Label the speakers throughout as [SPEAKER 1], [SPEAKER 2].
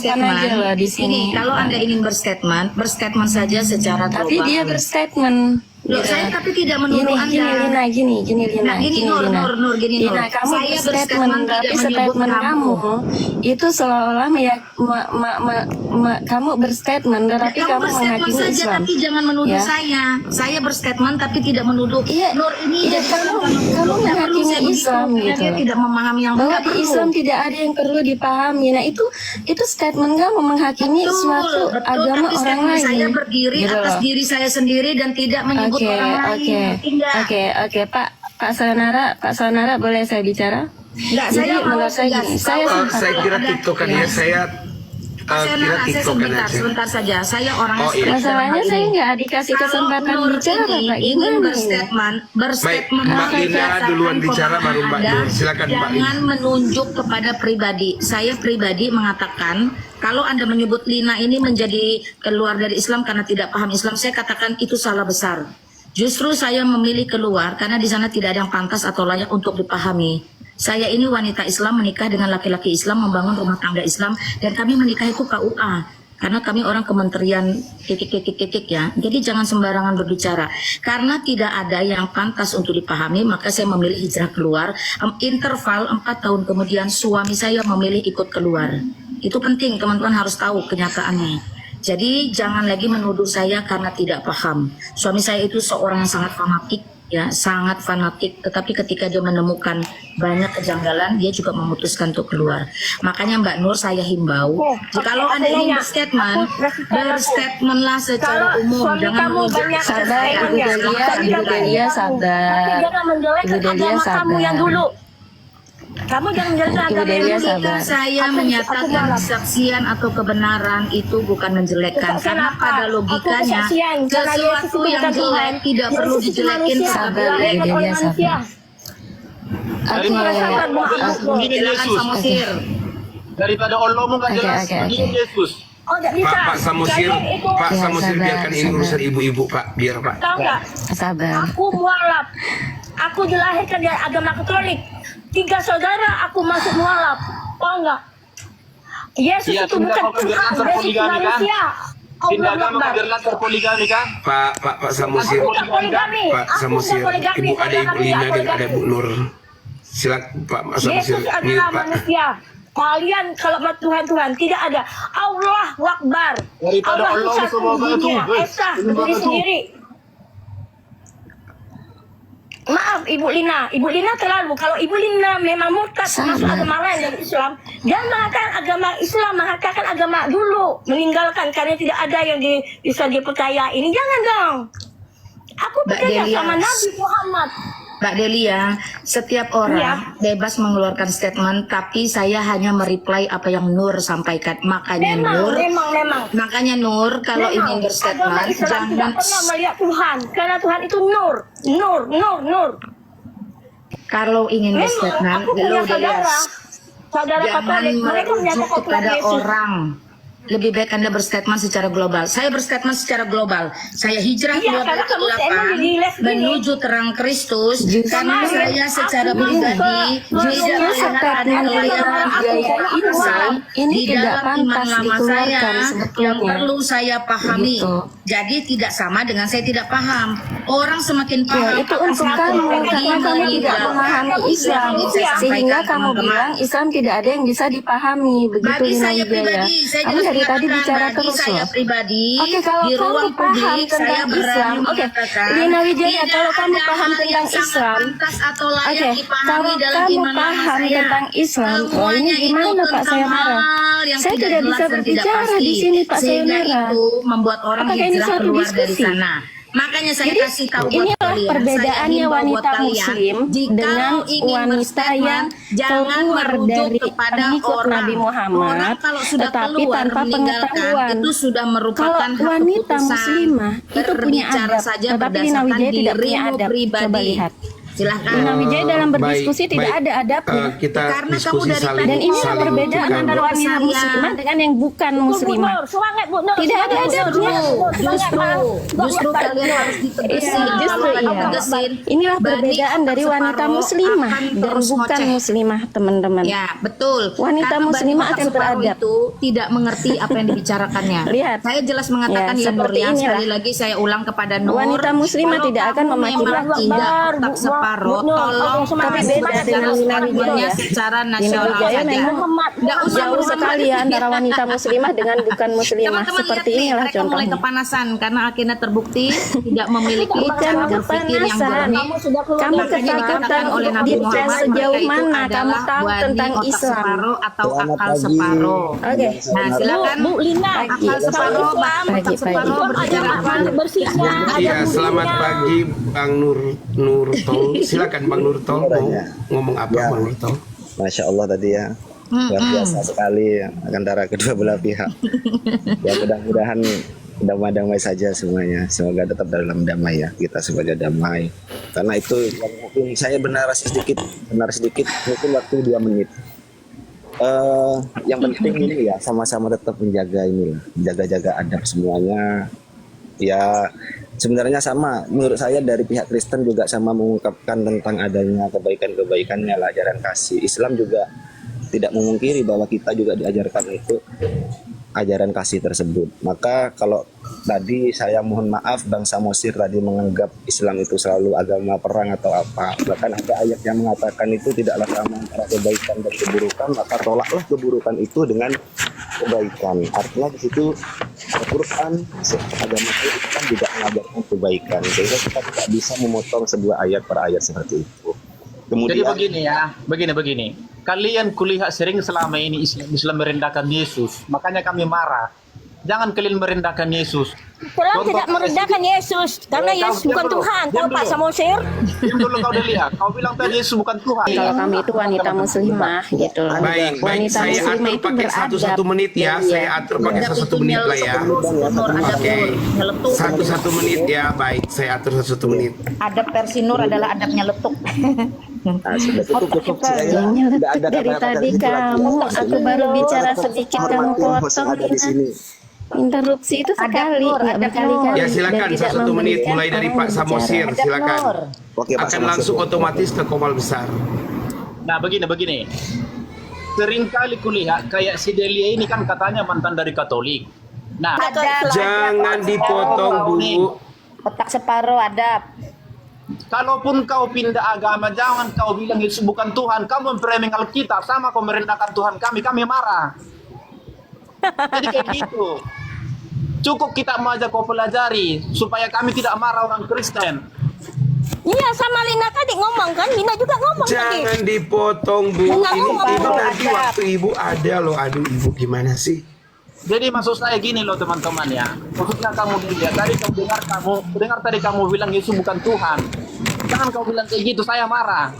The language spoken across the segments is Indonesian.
[SPEAKER 1] Ucapkan aja loh di sini.
[SPEAKER 2] Ini, kalau Anda ingin berstatement saja secara global.
[SPEAKER 1] Tapi dia berstatement.
[SPEAKER 2] Loh, saya tapi tidak menuduh Anda.
[SPEAKER 1] Gini Lina.
[SPEAKER 2] Nah, gini Nur, gini Nur.
[SPEAKER 1] Lina, kamu
[SPEAKER 2] Saya
[SPEAKER 1] berstatement, tapi
[SPEAKER 2] tidak menyebut
[SPEAKER 1] statement kamu itu seolah-olah kamu berstatement, tetapi
[SPEAKER 2] kamu
[SPEAKER 1] kamu
[SPEAKER 2] berstatement
[SPEAKER 1] menghakimi
[SPEAKER 2] saja,
[SPEAKER 1] Islam.
[SPEAKER 2] tapi jangan menuduh
[SPEAKER 1] Ya.
[SPEAKER 2] Saya berstatement tapi tidak menuduh.
[SPEAKER 1] Iya,
[SPEAKER 2] Nur ini
[SPEAKER 1] iya, kamu menghakimi Islam gitu.
[SPEAKER 2] Dia tidak memahami yang
[SPEAKER 1] Bahwa
[SPEAKER 2] enggak
[SPEAKER 1] di
[SPEAKER 2] perlu.
[SPEAKER 1] Islam tidak ada yang perlu dipahami. Nah itu statement kamu menghakimi suatu agama
[SPEAKER 2] tapi
[SPEAKER 1] orang lain.
[SPEAKER 2] Saya berdiri
[SPEAKER 1] Gitu
[SPEAKER 2] atas
[SPEAKER 1] loh.
[SPEAKER 2] diri saya sendiri dan tidak menyebut orang lain.
[SPEAKER 1] Oke, Pak Saunara, boleh saya bicara?
[SPEAKER 2] Enggak,
[SPEAKER 1] Jadi
[SPEAKER 2] saya mau
[SPEAKER 1] menurut saya gini,
[SPEAKER 3] saya kira tiktokan ya, saya kira tiktokan aja.
[SPEAKER 2] sebentar saja. Saya orang
[SPEAKER 1] Masalahnya saya nggak dikasih kesempatan bicara, Pak.
[SPEAKER 2] ingin
[SPEAKER 1] Gimana ini?
[SPEAKER 2] berstatement
[SPEAKER 3] Baik, Mbak Lina duluan bicara, baru Mbak Nur. Silakan Mbak Lina.
[SPEAKER 2] Jangan menunjuk kepada pribadi. Saya pribadi mengatakan kalau Anda menyebut Lina ini menjadi keluar dari Islam karena tidak paham Islam, saya katakan itu salah besar. Justru saya memilih keluar karena di sana tidak ada yang pantas atau layak untuk dipahami. Saya ini wanita Islam menikah dengan laki-laki Islam, membangun rumah tangga Islam, dan kami menikah itu KUA. Karena kami orang kementerian titik ya. Jadi jangan sembarangan berbicara. Karena tidak ada yang pantas untuk dipahami, maka saya memilih hijrah keluar. Interval 4 tahun kemudian suami saya memilih ikut keluar. Itu penting, teman-teman harus tahu kenyataannya. Jadi jangan lagi menuduh saya karena tidak paham. Suami saya itu seorang yang sangat fanatik, ya, sangat fanatik. Tetapi ketika dia menemukan banyak kejanggalan, dia juga memutuskan untuk keluar. Makanya Mbak Nur, saya himbau, kalau Anda ingin berstatementlah secara umum, jangan menunjuk
[SPEAKER 1] Sabar, Ibu Delia sabar.
[SPEAKER 4] Jangan menjelekkan agama kamu yang dulu. Kamu jangan menjelekkan agama yang dulu.
[SPEAKER 2] Ketika saya menyatakan kesaksian atau kebenaran itu bukan menjelekkan, karena pada logikanya sesuatu yang jelek tidak perlu dijelekin.
[SPEAKER 1] Sabar, Ibu Delia sabar.
[SPEAKER 2] Silakan Samosir.
[SPEAKER 3] Daripada Allah mau nggak jelas, begini Yesus.
[SPEAKER 4] Oh, enggak bisa.
[SPEAKER 3] Pak Samosir, Pak
[SPEAKER 1] Ya,
[SPEAKER 3] Samosir,
[SPEAKER 1] sabar,
[SPEAKER 3] biarkan ini
[SPEAKER 1] sabar.
[SPEAKER 3] urusan ibu-ibu, Pak. Biar Pak.
[SPEAKER 4] Tahu nggak?
[SPEAKER 1] Sabar.
[SPEAKER 4] Aku mualaf. Aku dilahirkan dari agama Katolik. 3 saudara aku masuk mualaf. Tahu nggak? Yesus
[SPEAKER 5] Iya,
[SPEAKER 4] itu bukan Tuhan, Yesus itu manusia. Allah Akbar.
[SPEAKER 5] Terpoligami kan?
[SPEAKER 3] Pak Samosir,
[SPEAKER 4] Aku bukan poligami.
[SPEAKER 3] Pak
[SPEAKER 4] Aku
[SPEAKER 3] Samosir,
[SPEAKER 4] bukan poligami.
[SPEAKER 3] Ibu ada Ibu Lina dan ada Bu Nur. Silakan Pak Samosir.
[SPEAKER 4] Yesus adalah manusia. Kalian kalau buat Tuhan tidak ada. Allah Akbar.
[SPEAKER 5] Daripada Allah
[SPEAKER 4] itu satu
[SPEAKER 5] semua batu.
[SPEAKER 4] dunia. Esa berdiri sendiri. Maaf Ibu Lina terlalu. Kalau Ibu Lina memang murtad masuk agama lain dari Islam, jangan mengatakan agama Islam, mengatakan agama dulu, meninggalkan karena tidak ada yang bisa dipercaya. Ini jangan dong. Aku percaya sama Nabi Muhammad.
[SPEAKER 2] Mbak Delia, setiap orang bebas mengeluarkan statement, tapi saya hanya mereply apa yang Nur sampaikan. Makanya
[SPEAKER 4] Memang.
[SPEAKER 2] Makanya Nur, kalau ingin
[SPEAKER 4] agama
[SPEAKER 2] berstatement,
[SPEAKER 4] Islam tidak
[SPEAKER 2] jangan
[SPEAKER 4] pernah melihat Tuhan, karena Tuhan itu nur.
[SPEAKER 2] kalau ingin berstatement,
[SPEAKER 4] Aku punya
[SPEAKER 2] Delia,
[SPEAKER 4] saudara
[SPEAKER 2] jangan
[SPEAKER 4] Katolik, mereka
[SPEAKER 2] merujuk
[SPEAKER 4] menyatakan Tuhan
[SPEAKER 2] kepada
[SPEAKER 4] Yesus.
[SPEAKER 2] orang. Lebih baik Anda berstatement secara global. Saya berstatement secara global. Saya hijrah
[SPEAKER 4] Iya,
[SPEAKER 2] keluar
[SPEAKER 4] karena
[SPEAKER 2] dari
[SPEAKER 4] kamu
[SPEAKER 2] kegelapan
[SPEAKER 4] emang di les gini.
[SPEAKER 2] menuju terang Kristus. Karena saya secara pribadi tidak melihat ada kelayakan atau kekuasaan
[SPEAKER 1] ini
[SPEAKER 2] di
[SPEAKER 1] tidak
[SPEAKER 2] dalam iman
[SPEAKER 1] pantas
[SPEAKER 2] lama saya
[SPEAKER 1] dikeluarkan
[SPEAKER 2] yang
[SPEAKER 1] sebetulnya.
[SPEAKER 2] perlu saya pahami.
[SPEAKER 1] Gitu.
[SPEAKER 2] Jadi tidak sama dengan saya tidak paham. Orang semakin paham
[SPEAKER 1] Ya, itu untuk kamu karena kamu tidak memahami Islam sehingga kamu bilang Islam tidak ada yang bisa dipahami. Begitu
[SPEAKER 2] bagi
[SPEAKER 1] Lina
[SPEAKER 2] saya
[SPEAKER 1] Wijaya.
[SPEAKER 2] pribadi, saya
[SPEAKER 1] Kamu
[SPEAKER 2] jelas
[SPEAKER 1] dari tadi
[SPEAKER 2] mengatakan,
[SPEAKER 1] bicara
[SPEAKER 2] bagi
[SPEAKER 1] terus
[SPEAKER 2] saya
[SPEAKER 1] loh.
[SPEAKER 2] pribadi
[SPEAKER 1] Oke, kalau
[SPEAKER 2] di
[SPEAKER 1] kamu
[SPEAKER 2] ruang
[SPEAKER 1] paham
[SPEAKER 2] publik saya
[SPEAKER 1] tentang
[SPEAKER 2] berani
[SPEAKER 1] Islam,
[SPEAKER 2] mengatakan
[SPEAKER 1] Lina Wijaya,
[SPEAKER 2] tidak
[SPEAKER 1] kalau kamu
[SPEAKER 2] ada
[SPEAKER 1] paham
[SPEAKER 2] hal
[SPEAKER 1] tentang
[SPEAKER 2] yang sangat
[SPEAKER 1] Islam,
[SPEAKER 2] pantas atau layak
[SPEAKER 1] Oke,
[SPEAKER 2] dipahami
[SPEAKER 1] kalau
[SPEAKER 2] dalam
[SPEAKER 1] kamu
[SPEAKER 2] iman lama
[SPEAKER 1] paham
[SPEAKER 2] saya.
[SPEAKER 1] tentang Islam, oh ini
[SPEAKER 2] Semuanya
[SPEAKER 1] gimana
[SPEAKER 2] itu
[SPEAKER 1] Pak saya
[SPEAKER 2] tentang
[SPEAKER 1] marah?
[SPEAKER 2] hal yang
[SPEAKER 1] Saya tidak
[SPEAKER 2] jelas
[SPEAKER 1] bisa
[SPEAKER 2] dan tidak
[SPEAKER 1] berbicara
[SPEAKER 2] pasti.
[SPEAKER 1] di sini Pak saya
[SPEAKER 2] Sehingga
[SPEAKER 1] marah.
[SPEAKER 2] itu membuat orang
[SPEAKER 1] Apakah ini
[SPEAKER 2] hijrah
[SPEAKER 1] suatu
[SPEAKER 2] keluar dari
[SPEAKER 1] diskusi?
[SPEAKER 2] sana. Makanya saya
[SPEAKER 1] Jadi,
[SPEAKER 2] kasih tahu buat
[SPEAKER 1] inilah
[SPEAKER 2] kalian,
[SPEAKER 1] perbedaannya
[SPEAKER 2] saya himbau buat
[SPEAKER 1] wanita
[SPEAKER 2] kalian,
[SPEAKER 1] muslim
[SPEAKER 2] jika
[SPEAKER 1] dengan
[SPEAKER 2] ingin
[SPEAKER 1] wanita
[SPEAKER 2] berstatement,
[SPEAKER 1] yang
[SPEAKER 2] jangan
[SPEAKER 1] keluar
[SPEAKER 2] merujuk
[SPEAKER 1] dari
[SPEAKER 2] kepada
[SPEAKER 1] pengikut
[SPEAKER 2] orang.
[SPEAKER 1] Nabi Muhammad,
[SPEAKER 2] Orang kalau sudah
[SPEAKER 1] tetapi
[SPEAKER 2] keluar
[SPEAKER 1] tanpa
[SPEAKER 2] meninggalkan
[SPEAKER 1] pengetahuan.
[SPEAKER 2] itu sudah merupakan
[SPEAKER 1] Kalau
[SPEAKER 2] hak
[SPEAKER 1] wanita
[SPEAKER 2] keputusan.
[SPEAKER 1] muslimah itu punya
[SPEAKER 2] Berbicara
[SPEAKER 1] adab,
[SPEAKER 2] saja
[SPEAKER 1] tetapi Lina
[SPEAKER 2] berdasarkan
[SPEAKER 1] Wijaya tidak punya
[SPEAKER 2] dirimu
[SPEAKER 1] adab.
[SPEAKER 2] pribadi.
[SPEAKER 1] Coba lihat.
[SPEAKER 2] Silahkan.
[SPEAKER 1] Lina Wijaya dalam berdiskusi
[SPEAKER 3] Baik,
[SPEAKER 1] tidak
[SPEAKER 3] baik.
[SPEAKER 1] ada adabnya.
[SPEAKER 3] Kita
[SPEAKER 2] Karena kamu
[SPEAKER 3] diskusi
[SPEAKER 2] dari
[SPEAKER 3] saling
[SPEAKER 1] Dan inilah
[SPEAKER 3] saling
[SPEAKER 1] perbedaan
[SPEAKER 3] bukan.
[SPEAKER 1] antara wanita
[SPEAKER 2] Saya-
[SPEAKER 1] muslimah dengan yang bukan
[SPEAKER 4] Bu
[SPEAKER 1] muslimah.
[SPEAKER 4] Nur, semangat Bu Nur.
[SPEAKER 1] Tidak ada
[SPEAKER 4] semangat, Bu
[SPEAKER 1] adabnya.
[SPEAKER 4] Nur.
[SPEAKER 2] Justru kalian harus ditegesin.
[SPEAKER 1] Iya, justru
[SPEAKER 2] Kalau
[SPEAKER 1] iya.
[SPEAKER 2] tegesin,
[SPEAKER 1] Inilah
[SPEAKER 2] Bani
[SPEAKER 1] perbedaan dari wanita
[SPEAKER 2] separuh
[SPEAKER 1] muslimah
[SPEAKER 2] akan
[SPEAKER 1] dan
[SPEAKER 2] terus
[SPEAKER 1] bukan
[SPEAKER 2] ngoceh.
[SPEAKER 1] muslimah, teman-teman.
[SPEAKER 2] Ya, betul.
[SPEAKER 1] Wanita
[SPEAKER 2] Karena
[SPEAKER 1] muslimah
[SPEAKER 2] Bani
[SPEAKER 1] akan
[SPEAKER 2] separuh
[SPEAKER 1] beradab.
[SPEAKER 2] itu tidak mengerti apa yang dibicarakannya.
[SPEAKER 1] Lihat.
[SPEAKER 2] Saya jelas mengatakan
[SPEAKER 1] Ya,
[SPEAKER 2] ya, Nur,
[SPEAKER 1] seperti
[SPEAKER 2] ya.
[SPEAKER 1] inilah.
[SPEAKER 2] Sekali lagi saya ulang kepada Nur.
[SPEAKER 1] Wanita muslimah
[SPEAKER 2] kalau
[SPEAKER 1] tidak akan
[SPEAKER 2] kamu
[SPEAKER 1] memaki
[SPEAKER 2] memang
[SPEAKER 1] laki.
[SPEAKER 2] tidak
[SPEAKER 4] Bu
[SPEAKER 2] otak
[SPEAKER 4] Nur,
[SPEAKER 2] separuh,
[SPEAKER 4] Bu Nur,
[SPEAKER 2] tolong
[SPEAKER 4] oke, semangat.
[SPEAKER 1] Tapi beda
[SPEAKER 2] kasih
[SPEAKER 1] dengan Lina
[SPEAKER 2] statementnya
[SPEAKER 1] Wijaya.
[SPEAKER 2] secara
[SPEAKER 1] Lina
[SPEAKER 2] nasional
[SPEAKER 1] Wijaya
[SPEAKER 2] saja.
[SPEAKER 1] memang
[SPEAKER 2] Nggak usah
[SPEAKER 1] jauh
[SPEAKER 2] Muhammad.
[SPEAKER 1] sekali ya antara wanita muslimah dengan bukan muslimah.
[SPEAKER 2] Teman-teman lihat
[SPEAKER 1] Seperti
[SPEAKER 2] nih,
[SPEAKER 1] inilah
[SPEAKER 2] mereka mulai
[SPEAKER 1] contohnya.
[SPEAKER 2] kepanasan karena akhirnya terbukti tidak memiliki
[SPEAKER 1] Bukan
[SPEAKER 2] cara berpikir yang
[SPEAKER 1] kepanasan.
[SPEAKER 2] jernih.
[SPEAKER 4] Kamu sudah keluar
[SPEAKER 1] Kamu
[SPEAKER 4] dari
[SPEAKER 2] Makanya
[SPEAKER 1] ketakutan
[SPEAKER 2] dikatakan oleh Nabi
[SPEAKER 1] dites
[SPEAKER 2] Muhammad
[SPEAKER 1] sejauh
[SPEAKER 2] mereka itu
[SPEAKER 1] mana kamu
[SPEAKER 2] adalah
[SPEAKER 1] tahu
[SPEAKER 2] wani
[SPEAKER 1] tentang
[SPEAKER 2] otak
[SPEAKER 1] Islam.
[SPEAKER 2] separuh atau
[SPEAKER 6] Selamat
[SPEAKER 2] akal
[SPEAKER 6] pagi.
[SPEAKER 2] separuh.
[SPEAKER 1] Oke.
[SPEAKER 2] Nah, silakan.
[SPEAKER 4] Bu Lina,
[SPEAKER 2] Akal separuh,
[SPEAKER 1] Pagi,
[SPEAKER 2] otak separuh
[SPEAKER 1] pagi.
[SPEAKER 2] berbicara apa?
[SPEAKER 4] bersihnya, ada
[SPEAKER 3] Iya, selamat
[SPEAKER 4] budinya.
[SPEAKER 3] pagi Bang Nur Tol. Silakan Bang Nur Tol mau ngomong apa
[SPEAKER 6] Ya.
[SPEAKER 3] Bang Nur Tol?
[SPEAKER 6] Masya Allah tadi ya, luar biasa sekali antara kedua belah pihak. Ya mudah-mudahan damai-damai saja semuanya. Semoga tetap dalam damai ya, kita semuanya damai. Karena itu yang mungkin saya benar sedikit mungkin waktu 2 menit. Yang penting ini ya sama-sama tetap menjaga inilah, jaga-jaga adab semuanya. Ya sebenarnya sama, menurut saya dari pihak Kristen juga sama mengungkapkan tentang adanya kebaikan-kebaikannya lah, ajaran kasih. Islam juga tidak memungkiri bahwa kita juga diajarkan itu ajaran kasih tersebut. Maka kalau tadi saya mohon maaf Bang Samosir tadi menganggap Islam itu selalu agama perang atau apa. Bahkan ada ayat yang mengatakan itu tidaklah sama antara kebaikan dan keburukan, maka tolaklah keburukan itu dengan kebaikan. Artinya di situ Al-Quran, agama Islam juga mengajarkan kebaikan. Sehingga kita tidak bisa memotong sebuah ayat per ayat seperti itu.
[SPEAKER 5] Jadi
[SPEAKER 6] Kemudian
[SPEAKER 5] begini ya, begini. Kalian kulihat sering selama ini Islam merendahkan Yesus, makanya kami marah. Jangan kalian merendahkan Yesus.
[SPEAKER 4] Islam tidak merendahkan Yesus karena Yesus bukan Tuhan. Tahu Pak Samosir?
[SPEAKER 5] Diam dulu kau udah lihat. Kau bilang tadi Yesus bukan Tuhan.
[SPEAKER 1] Kalau kami itu wanita muslimah gitu loh.
[SPEAKER 3] Baik,
[SPEAKER 1] Wanita
[SPEAKER 3] saya
[SPEAKER 1] muslimah
[SPEAKER 3] atur
[SPEAKER 1] itu
[SPEAKER 3] pakai
[SPEAKER 1] beradab.
[SPEAKER 3] 1 menit ya. Saya atur pakai 1 menit lah ya.
[SPEAKER 2] Nur, ada
[SPEAKER 3] Oke.
[SPEAKER 2] nyeletuk.
[SPEAKER 3] 1 menit ya. Baik, saya atur 1 menit.
[SPEAKER 2] Adab versi Nur adalah adabnya letuk.
[SPEAKER 6] nah, sudah cukup saya
[SPEAKER 1] Jangan
[SPEAKER 6] tidak ada
[SPEAKER 1] dari
[SPEAKER 6] kata-kata
[SPEAKER 1] tadi
[SPEAKER 6] itu lagi.
[SPEAKER 1] kamu, aku baru bicara sedikit kamu
[SPEAKER 6] Hormatin host
[SPEAKER 1] potong.
[SPEAKER 6] ada di
[SPEAKER 1] Lina.
[SPEAKER 6] sini.
[SPEAKER 1] Interupsi itu sekali,
[SPEAKER 2] Nur,
[SPEAKER 1] nggak
[SPEAKER 2] adab
[SPEAKER 1] berkali-kali.
[SPEAKER 3] Ya silakan
[SPEAKER 1] dan tidak
[SPEAKER 3] 1 menit
[SPEAKER 1] memberikan
[SPEAKER 3] mulai dari
[SPEAKER 1] orang
[SPEAKER 3] Pak
[SPEAKER 1] bicara.
[SPEAKER 3] Samosir. Silakan.
[SPEAKER 6] Oke, Pak
[SPEAKER 3] Akan
[SPEAKER 6] Samosir.
[SPEAKER 3] langsung otomatis ke Komal Besar.
[SPEAKER 5] Nah begini. Seringkali kulihat kayak si Delia ini kan katanya mantan dari Katolik. Nah,
[SPEAKER 3] Jangan dipotong Bu.
[SPEAKER 2] Otak separuh adab.
[SPEAKER 5] kalaupun kau pindah agama, jangan kau bilang Yesus bukan Tuhan. Kamu memframing Alkitab sama kau merendahkan Tuhan kami marah. Jadi kayak gitu. Cukup kita mengajak kau pelajari supaya kami tidak marah orang Kristen.
[SPEAKER 4] Iya, sama Lina tadi ngomong kan? Lina juga ngomong tadi.
[SPEAKER 3] Jangan dipotong Bu.
[SPEAKER 4] Enggak,
[SPEAKER 3] Ini
[SPEAKER 4] ngomong,
[SPEAKER 3] ibu
[SPEAKER 4] Pak.
[SPEAKER 3] nanti waktu ibu ada loh. Aduh ibu gimana sih?
[SPEAKER 5] Jadi maksud saya gini loh teman-teman ya. Maksudnya kamu lihat tadi dengar tadi kamu bilang Yesus bukan Tuhan. Jangan kau bilang kayak gitu, saya marah.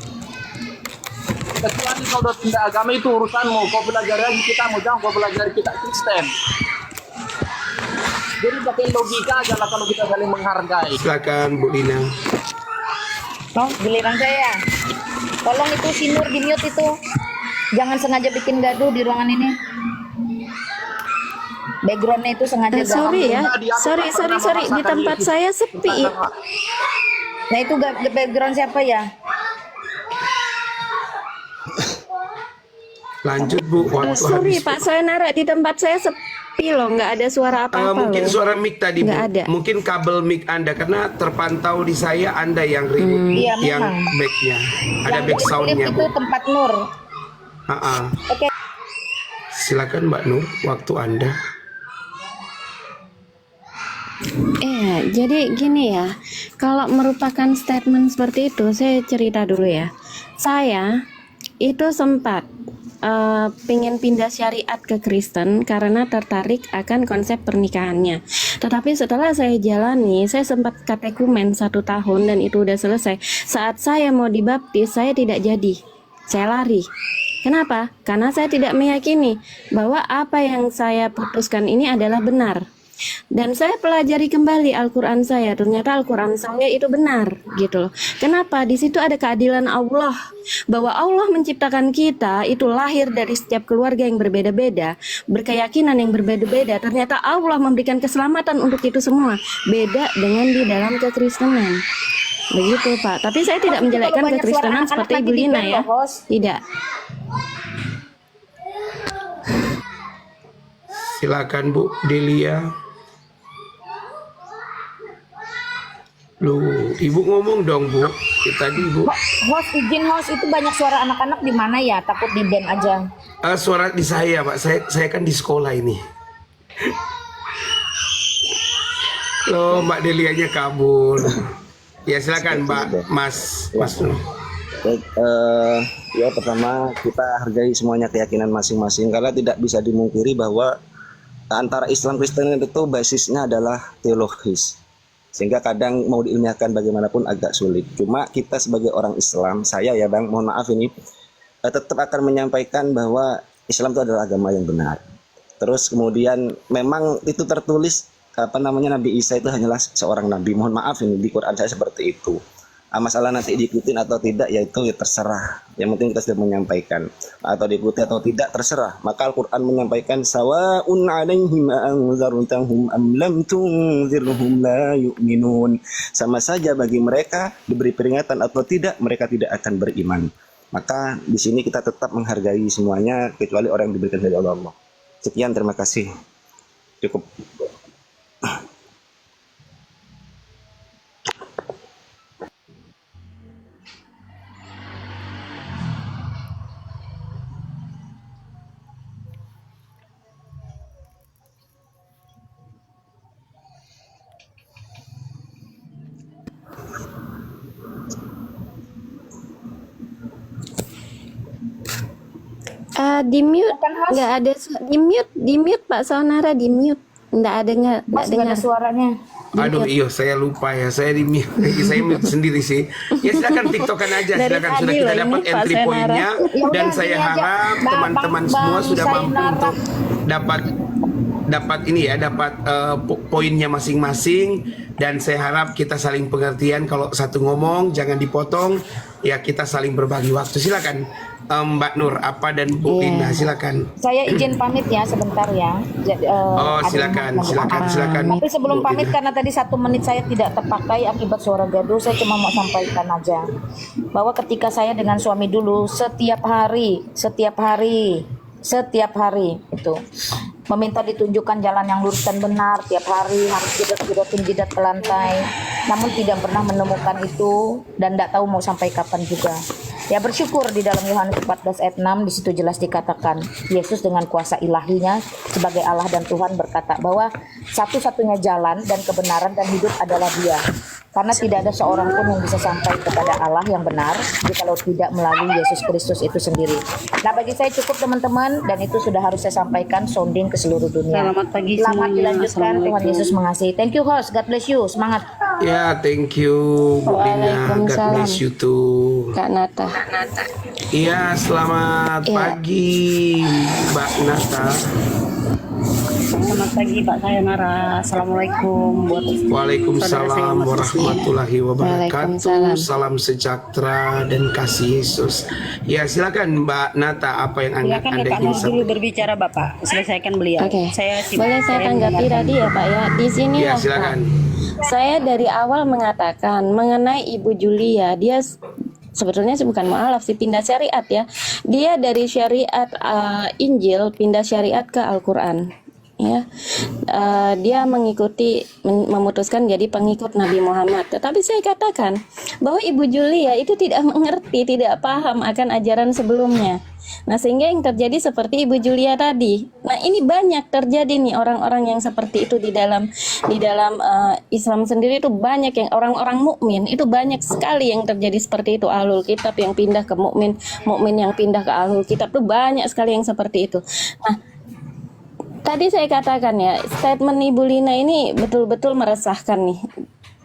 [SPEAKER 5] Kecuali kau udah pindah agama itu urusanmu. Kau pelajari lagi kita mau, jangan kau pelajari kita Kristen. Jadi pakai logika aja lah kalau kita saling menghargai.
[SPEAKER 3] Silakan Bu Lina.
[SPEAKER 2] Oh, giliran saya. Tolong itu si Nur di mute itu. Jangan sengaja bikin gaduh di ruangan ini. Backgroundnya itu sengaja
[SPEAKER 1] Sorry ya,
[SPEAKER 5] Nah,
[SPEAKER 1] sorry. Di tempat saya sepi.
[SPEAKER 2] Nah itu background siapa ya?
[SPEAKER 3] Lanjut Bu. Waktu
[SPEAKER 1] Sorry
[SPEAKER 3] habis.
[SPEAKER 1] Pak, saya naruh di tempat saya sepi loh, nggak ada suara apa-apa
[SPEAKER 3] Mungkin
[SPEAKER 1] loh.
[SPEAKER 3] suara mic tadi Bu.
[SPEAKER 1] Nggak ada.
[SPEAKER 3] Mungkin kabel mic Anda karena terpantau di saya Anda yang ribut Bu.
[SPEAKER 2] Iya,
[SPEAKER 3] Yang
[SPEAKER 2] memang.
[SPEAKER 3] backnya. Ada
[SPEAKER 2] Yang
[SPEAKER 3] back
[SPEAKER 2] klip
[SPEAKER 3] soundnya
[SPEAKER 2] itu
[SPEAKER 3] Bu.
[SPEAKER 2] tempat Nur. Oke.
[SPEAKER 3] Silakan Mbak Nur, waktu Anda.
[SPEAKER 1] Jadi gini ya, kalau merupakan statement seperti itu, saya cerita dulu ya. Saya itu sempat pengen pindah syariat ke Kristen karena tertarik akan konsep pernikahannya. Tetapi setelah saya jalani, saya sempat katekumen 1 tahun dan itu udah selesai. Saat saya mau dibaptis, saya tidak jadi. Saya lari. Kenapa? Karena saya tidak meyakini bahwa apa yang saya putuskan ini adalah benar. Dan saya pelajari kembali Al-Quran saya, ternyata Al-Quran saya itu benar gitu loh. Kenapa? Di situ ada keadilan Allah, bahwa Allah menciptakan kita itu lahir dari setiap keluarga yang berbeda-beda, berkeyakinan yang berbeda-beda. Ternyata Allah memberikan keselamatan untuk itu semua, beda dengan di dalam kekristenan. Begitu Pak, tapi saya tidak menjelekkan kekristenan seperti Ibu Lina ya, tidak.
[SPEAKER 3] Silakan Bu Delia. Loh, Ibu ngomong dong Bu. Tadi Bu.
[SPEAKER 2] Host, izin host, itu banyak suara anak-anak di mana ya? Takut di ban aja.
[SPEAKER 3] Suara di saya Pak, saya kan di sekolah ini. Loh, Mbak Delianya kabur. Ya silakan Mbak, Mas Nur.
[SPEAKER 6] Baik, ya pertama kita hargai semuanya keyakinan masing-masing karena tidak bisa dimungkiri bahwa antara Islam Kristen itu basisnya adalah teologis, sehingga kadang mau diilmiahkan bagaimanapun agak sulit. Cuma kita sebagai orang Islam, saya ya Bang, mohon maaf ini tetap akan menyampaikan bahwa Islam itu adalah agama yang benar. Terus kemudian memang itu tertulis Nabi Isa itu hanyalah seorang nabi. Mohon maaf ini di Quran saya seperti itu. Masalah nanti diikutin atau tidak yaitu ya terserah. Yang penting kita sudah menyampaikan, atau diikuti atau tidak terserah. Maka Al-Quran menyampaikan sawa'un 'alaihim anzartahum am lam tunzirhum la yu'minun. Sama saja bagi mereka diberi peringatan atau tidak, mereka tidak akan beriman. Maka di sini kita tetap menghargai semuanya kecuali orang yang diberikan dari Allah. Sekian, terima kasih. Cukup.
[SPEAKER 1] Di mute, nggak ada di mute Pak Saunara, di mute, nggak ada dengar
[SPEAKER 2] suaranya.
[SPEAKER 3] Aduh, iyo saya lupa ya, saya saya mute sendiri sih. Ya silakan TikTokan aja,
[SPEAKER 1] Dari
[SPEAKER 3] silakan,
[SPEAKER 1] tadi
[SPEAKER 3] sudah kita
[SPEAKER 1] loh
[SPEAKER 3] dapat
[SPEAKER 1] ini, Pak
[SPEAKER 3] entry
[SPEAKER 1] Saunara.
[SPEAKER 3] poinnya
[SPEAKER 2] Ya
[SPEAKER 3] dan
[SPEAKER 2] udah,
[SPEAKER 3] saya
[SPEAKER 2] gini aja.
[SPEAKER 3] harap teman-teman semua sudah mampu untuk dapat ini ya, dapat poinnya masing-masing, dan saya harap kita saling pengertian. Kalau satu ngomong jangan dipotong, ya kita saling berbagi waktu. Silakan Mbak Nur apa dan Bu Lina, silakan.
[SPEAKER 2] Saya izin pamit ya sebentar ya.
[SPEAKER 3] Silakan.
[SPEAKER 2] Tapi sebelum pamit, karena tadi 1 menit saya tidak terpakai akibat suara gaduh, saya cuma mau sampaikan aja bahwa ketika saya dengan suami dulu setiap hari itu meminta ditunjukkan jalan yang lurus dan benar, tiap hari harus jidat ke lantai, namun tidak pernah menemukan itu dan tidak tahu mau sampai kapan juga. Ya bersyukur di dalam Yohanes 14 ayat 6 di situ jelas dikatakan Yesus dengan kuasa ilahinya sebagai Allah dan Tuhan berkata bahwa satu-satunya jalan dan kebenaran dan hidup adalah Dia. Karena tidak ada seorang pun yang bisa sampai kepada Allah yang benar kalau tidak melalui Yesus Kristus itu sendiri. Nah, bagi saya cukup teman-teman, dan itu sudah harus saya sampaikan sounding ke seluruh dunia.
[SPEAKER 7] Selamat pagi
[SPEAKER 2] Selamat
[SPEAKER 7] semuanya.
[SPEAKER 2] dilanjutkan, Tuhan Yesus mengasihi. Thank you host, God bless you, semangat.
[SPEAKER 3] Ya, thank you Bu Lina, God bless you too.
[SPEAKER 1] Kak Nata.
[SPEAKER 3] Iya, selamat pagi Mbak Nata.
[SPEAKER 7] Selamat pagi Pak Sayonara. Assalamualaikum buat saudara saya
[SPEAKER 3] Waalaikumsalam
[SPEAKER 7] yang masih
[SPEAKER 3] warahmatullahi wabarakatuh.
[SPEAKER 1] Waalaikumsalam.
[SPEAKER 3] Salam sejahtera dan kasih Yesus. Ya, silakan Mbak Nata, apa yang
[SPEAKER 7] Silakan
[SPEAKER 3] Anda
[SPEAKER 7] Pak
[SPEAKER 3] ingin
[SPEAKER 7] Nur dulu
[SPEAKER 3] sampaikan?
[SPEAKER 7] berbicara Bapak. Selesaikan beliau.
[SPEAKER 1] Oke.
[SPEAKER 7] Sibuk.
[SPEAKER 1] Boleh saya tanggapi
[SPEAKER 7] mendengarkan.
[SPEAKER 1] tadi ya Pak ya. Di sini
[SPEAKER 3] Ya,
[SPEAKER 1] lah, Pak.
[SPEAKER 3] silakan.
[SPEAKER 1] Saya dari awal mengatakan mengenai Ibu Julia, dia sebetulnya bukan mualaf sih, pindah syariat ya. Dia dari syariat Injil pindah syariat ke Al-Quran. Ya, dia memutuskan jadi pengikut Nabi Muhammad. Tetapi saya katakan bahwa Ibu Julia itu tidak mengerti, tidak paham akan ajaran sebelumnya. Nah, sehingga yang terjadi seperti Ibu Julia tadi. Nah, ini banyak terjadi nih orang-orang yang seperti itu di dalam Islam sendiri, itu banyak yang orang-orang mukmin itu banyak sekali yang terjadi seperti itu. Ahlul kitab yang pindah ke mukmin, mukmin yang pindah ke ahlul kitab, itu banyak sekali yang seperti itu. Nah, tadi saya katakan ya, statement Ibu Lina ini betul-betul meresahkan nih.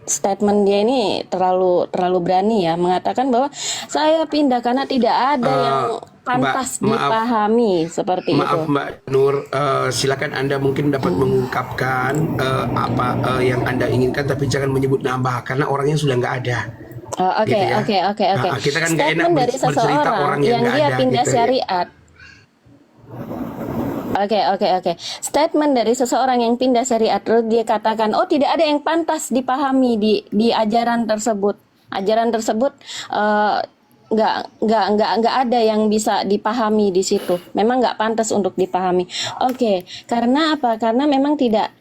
[SPEAKER 1] Statement dia ini terlalu berani ya, mengatakan bahwa saya pindah karena tidak ada yang pantas
[SPEAKER 3] Mbak, maaf.
[SPEAKER 1] dipahami seperti
[SPEAKER 3] Maaf
[SPEAKER 1] itu.
[SPEAKER 3] Mbak Nur, silakan Anda mungkin dapat mengungkapkan apa yang Anda inginkan, tapi jangan menyebut nama karena orangnya sudah nggak ada.
[SPEAKER 1] Oh, oke,
[SPEAKER 3] Gitu ya.
[SPEAKER 1] oke.
[SPEAKER 3] Kita kan nggak enak
[SPEAKER 1] Statement dari
[SPEAKER 3] bercerita
[SPEAKER 1] seseorang
[SPEAKER 3] orang yang
[SPEAKER 1] yang
[SPEAKER 3] nggak
[SPEAKER 1] dia
[SPEAKER 3] ada.
[SPEAKER 1] pindah
[SPEAKER 3] gitu ya.
[SPEAKER 1] syariat. Oke. Statement dari seseorang yang pindah syariat, terus dia katakan, oh tidak ada yang pantas dipahami di ajaran tersebut. Ajaran tersebut nggak ada yang bisa dipahami di situ. Memang nggak pantas untuk dipahami. Oke, karena apa? Karena memang tidak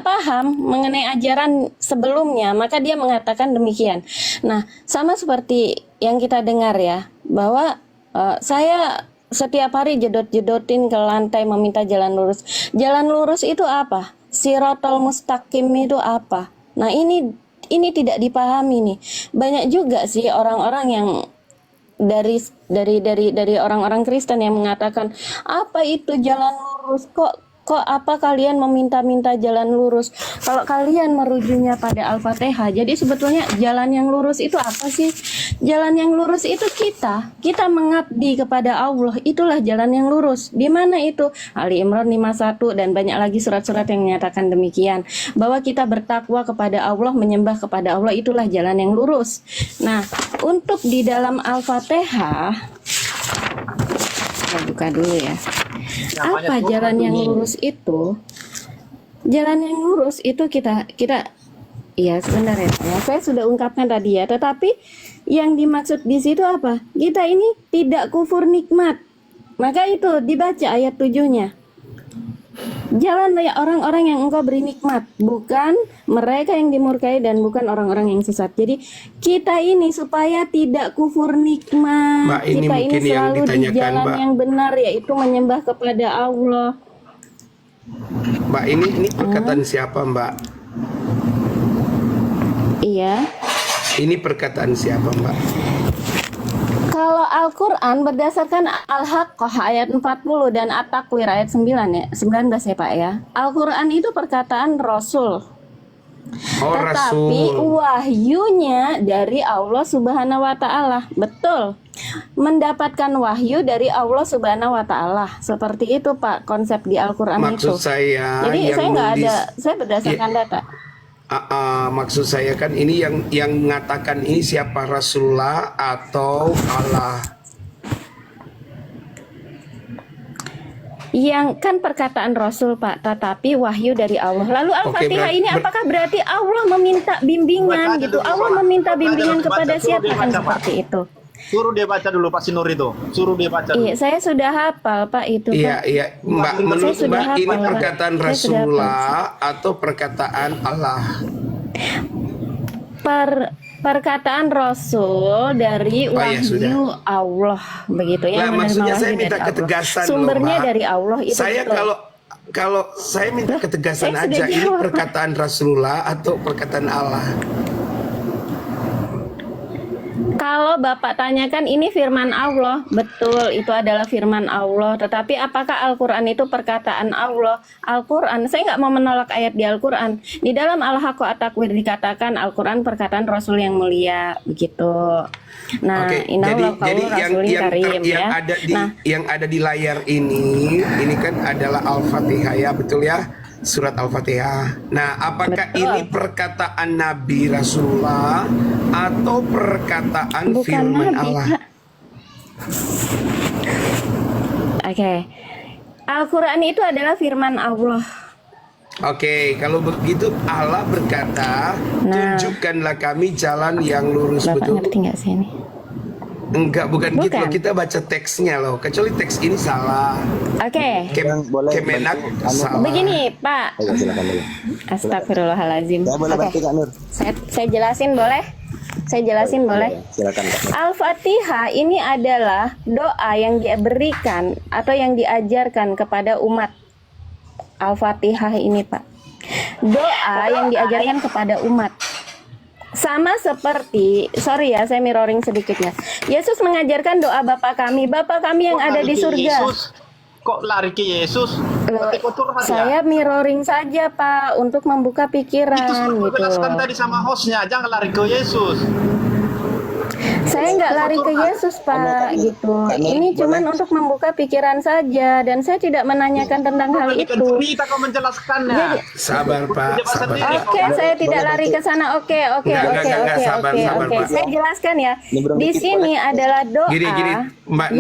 [SPEAKER 1] paham mengenai ajaran sebelumnya, maka dia mengatakan demikian. Nah, sama seperti yang kita dengar ya, bahwa saya setiap hari jedot-jedotin ke lantai meminta jalan lurus. Jalan lurus itu apa? Sirotol mustaqim itu apa? Nah, ini tidak dipahami nih. Banyak juga sih orang-orang yang dari orang-orang Kristen yang mengatakan, apa itu jalan lurus? Kok apa kalian meminta-minta jalan lurus? Kalau kalian merujuknya pada Al-Fatihah, jadi sebetulnya jalan yang lurus itu apa sih? Jalan yang lurus itu kita mengabdi kepada Allah, itulah jalan yang lurus. Di mana itu? Ali Imran 51 dan banyak lagi surat-surat yang menyatakan demikian, bahwa kita bertakwa kepada Allah, menyembah kepada Allah, itulah jalan yang lurus. Nah, untuk di dalam Al-Fatihah, saya buka dulu ya. Apa jalan yang lurus itu? Jalan yang lurus itu kita iya sebentar ya. Saya sudah ungkapkan tadi ya, tetapi yang dimaksud di situ apa? Kita ini tidak kufur nikmat. Maka itu dibaca ayat 7-nya. Jalan orang-orang yang engkau beri nikmat, bukan mereka yang dimurkai dan bukan orang-orang yang sesat. Jadi kita ini supaya tidak kufur nikmat,
[SPEAKER 3] Mbak, ini
[SPEAKER 1] kita ini
[SPEAKER 3] mungkin yang
[SPEAKER 1] selalu di
[SPEAKER 3] ditanyakan,
[SPEAKER 1] jalan
[SPEAKER 3] Mbak.
[SPEAKER 1] yang benar, yaitu menyembah kepada Allah.
[SPEAKER 3] Mbak, ini perkataan siapa Mbak?
[SPEAKER 1] Iya.
[SPEAKER 3] Ini perkataan siapa Mbak?
[SPEAKER 1] Kalau Al-Quran berdasarkan Al-Haqqah ayat 40 dan At-Takwir ayat 19 ya Pak ya. Al-Quran itu perkataan Rasul.
[SPEAKER 3] Oh,
[SPEAKER 1] Tetapi
[SPEAKER 3] Rasul.
[SPEAKER 1] wahyunya dari Allah Subhanahu wa Ta'ala. Betul. Mendapatkan wahyu dari Allah Subhanahu wa Ta'ala. Seperti itu Pak konsep di Al-Quran itu.
[SPEAKER 3] Maksud saya
[SPEAKER 1] Jadi
[SPEAKER 3] yang
[SPEAKER 1] saya nggak
[SPEAKER 3] nulis-
[SPEAKER 1] ada, saya berdasarkan data.
[SPEAKER 3] Maksud saya kan ini yang mengatakan ini siapa, Rasulullah atau Allah?
[SPEAKER 1] Yang kan perkataan Rasul Pak, tetapi wahyu dari Allah. Lalu Al-Fatihah
[SPEAKER 3] berarti-
[SPEAKER 1] ini apakah berarti Allah meminta bimbingan
[SPEAKER 5] Baca
[SPEAKER 1] gitu?
[SPEAKER 5] dulu,
[SPEAKER 1] Allah
[SPEAKER 5] Pak.
[SPEAKER 1] meminta
[SPEAKER 5] Baca
[SPEAKER 1] bimbingan
[SPEAKER 5] dulu,
[SPEAKER 1] kepada
[SPEAKER 5] baca.
[SPEAKER 1] siapa
[SPEAKER 5] Suruh dia
[SPEAKER 1] kan
[SPEAKER 5] baca, Pak.
[SPEAKER 1] seperti itu?
[SPEAKER 5] Suruh dia baca dulu Pak Sinur itu. Suruh dia baca dulu.
[SPEAKER 1] Iya, saya sudah hafal Pak itu
[SPEAKER 3] Iya,
[SPEAKER 1] Pak.
[SPEAKER 3] iya. Mbak,
[SPEAKER 1] Saya
[SPEAKER 3] menurut
[SPEAKER 1] sudah
[SPEAKER 3] Mbak ini
[SPEAKER 1] hafal, Pak.
[SPEAKER 3] perkataan
[SPEAKER 1] Saya sudah
[SPEAKER 3] Rasulullah atau perkataan Allah?
[SPEAKER 1] Perkataan Rasul dari
[SPEAKER 3] Oh, ya, sudah.
[SPEAKER 1] wahyu Allah begitu ya.
[SPEAKER 3] Nah,
[SPEAKER 1] menerima
[SPEAKER 3] maksudnya
[SPEAKER 1] wahyu
[SPEAKER 3] saya
[SPEAKER 1] dari
[SPEAKER 3] minta
[SPEAKER 1] Allah.
[SPEAKER 3] ketegasan loh,
[SPEAKER 1] Sumbernya
[SPEAKER 3] Mbak.
[SPEAKER 1] dari Allah itu
[SPEAKER 3] Saya
[SPEAKER 1] betul.
[SPEAKER 3] kalau saya minta ketegasan
[SPEAKER 1] saya sudah
[SPEAKER 3] aja, ini
[SPEAKER 1] jawab.
[SPEAKER 3] perkataan Rasulullah atau perkataan Allah?
[SPEAKER 1] Kalau Bapak tanyakan ini firman Allah, betul itu adalah firman Allah. Tetapi apakah Al-Quran itu perkataan Allah? Al-Quran, saya nggak mau menolak ayat di Al-Quran. Di dalam Al-Haqqah At-Takwir dikatakan Al-Quran perkataan Rasul yang mulia, begitu. Nah,
[SPEAKER 3] Oke,
[SPEAKER 1] innallaha
[SPEAKER 3] jadi
[SPEAKER 1] qaulur rasulin karim ya.
[SPEAKER 3] yang ada di layar ini kan adalah Al-Fatihah ya, betul ya? Surat Al-Fatihah. Nah, apakah
[SPEAKER 1] Betul.
[SPEAKER 3] ini perkataan Nabi Rasulullah atau perkataan
[SPEAKER 1] Bukan
[SPEAKER 3] firman
[SPEAKER 1] Nabi,
[SPEAKER 3] Allah?
[SPEAKER 1] Pak. Oke. Al-Quran itu adalah firman Allah.
[SPEAKER 3] Oke, kalau begitu Allah berkata,
[SPEAKER 1] Nah.
[SPEAKER 3] tunjukkanlah kami jalan yang lurus,
[SPEAKER 1] Bapak
[SPEAKER 3] betul?
[SPEAKER 1] ngerti nggak sih ini?
[SPEAKER 3] Enggak, bukan gitu
[SPEAKER 1] Bukan.
[SPEAKER 3] loh. Kita baca teksnya loh. Kecuali teks ini salah.
[SPEAKER 1] Oke.
[SPEAKER 6] Yang boleh
[SPEAKER 3] Kemenak
[SPEAKER 6] bantu, Anu,
[SPEAKER 3] salah.
[SPEAKER 1] Begini, Pak.
[SPEAKER 6] Ayo silakan dulu.
[SPEAKER 1] Astagfirullahaladzim.
[SPEAKER 6] Ya boleh
[SPEAKER 1] Oke.
[SPEAKER 6] bantu Kak Nur.
[SPEAKER 1] Saya jelasin boleh? Saya jelasin boleh?
[SPEAKER 6] Silakan Kak Nur.
[SPEAKER 1] Al-Fatihah ini adalah doa yang diberikan atau yang diajarkan kepada umat. Al-Fatihah ini Pak, doa yang diajarkan kepada umat. Sama seperti, sorry ya saya mirroring sedikit ya. Yesus mengajarkan doa Bapa kami yang
[SPEAKER 5] Kok
[SPEAKER 1] ada
[SPEAKER 5] lari
[SPEAKER 1] di
[SPEAKER 5] ke
[SPEAKER 1] surga.
[SPEAKER 5] Yesus? Kok lari ke Yesus?
[SPEAKER 1] Loh,
[SPEAKER 5] Berarti kau curhat ya?
[SPEAKER 1] saya mirroring saja Pak untuk membuka
[SPEAKER 5] Itu
[SPEAKER 1] pikiran
[SPEAKER 5] sudah
[SPEAKER 1] gitu.
[SPEAKER 5] jelaskan tadi sama hostnya, jangan lari ke Yesus.
[SPEAKER 1] Saya nggak lari ke Yesus, Pak, gitu. Ini cuman untuk membuka pikiran saja, dan saya tidak menanyakan tentang hal
[SPEAKER 5] Ini kan
[SPEAKER 1] itu.
[SPEAKER 5] cerita kau menjelaskannya.
[SPEAKER 1] Jadi,
[SPEAKER 3] Sabar Pak, sabar Pak.
[SPEAKER 1] Oke, saya tidak lari ke sana. Oke.
[SPEAKER 3] Sabar, Pak.
[SPEAKER 1] Saya jelaskan ya.
[SPEAKER 6] Nyebrang
[SPEAKER 1] Di
[SPEAKER 6] dikit,
[SPEAKER 1] sini adalah doa.
[SPEAKER 3] Gini, Mbak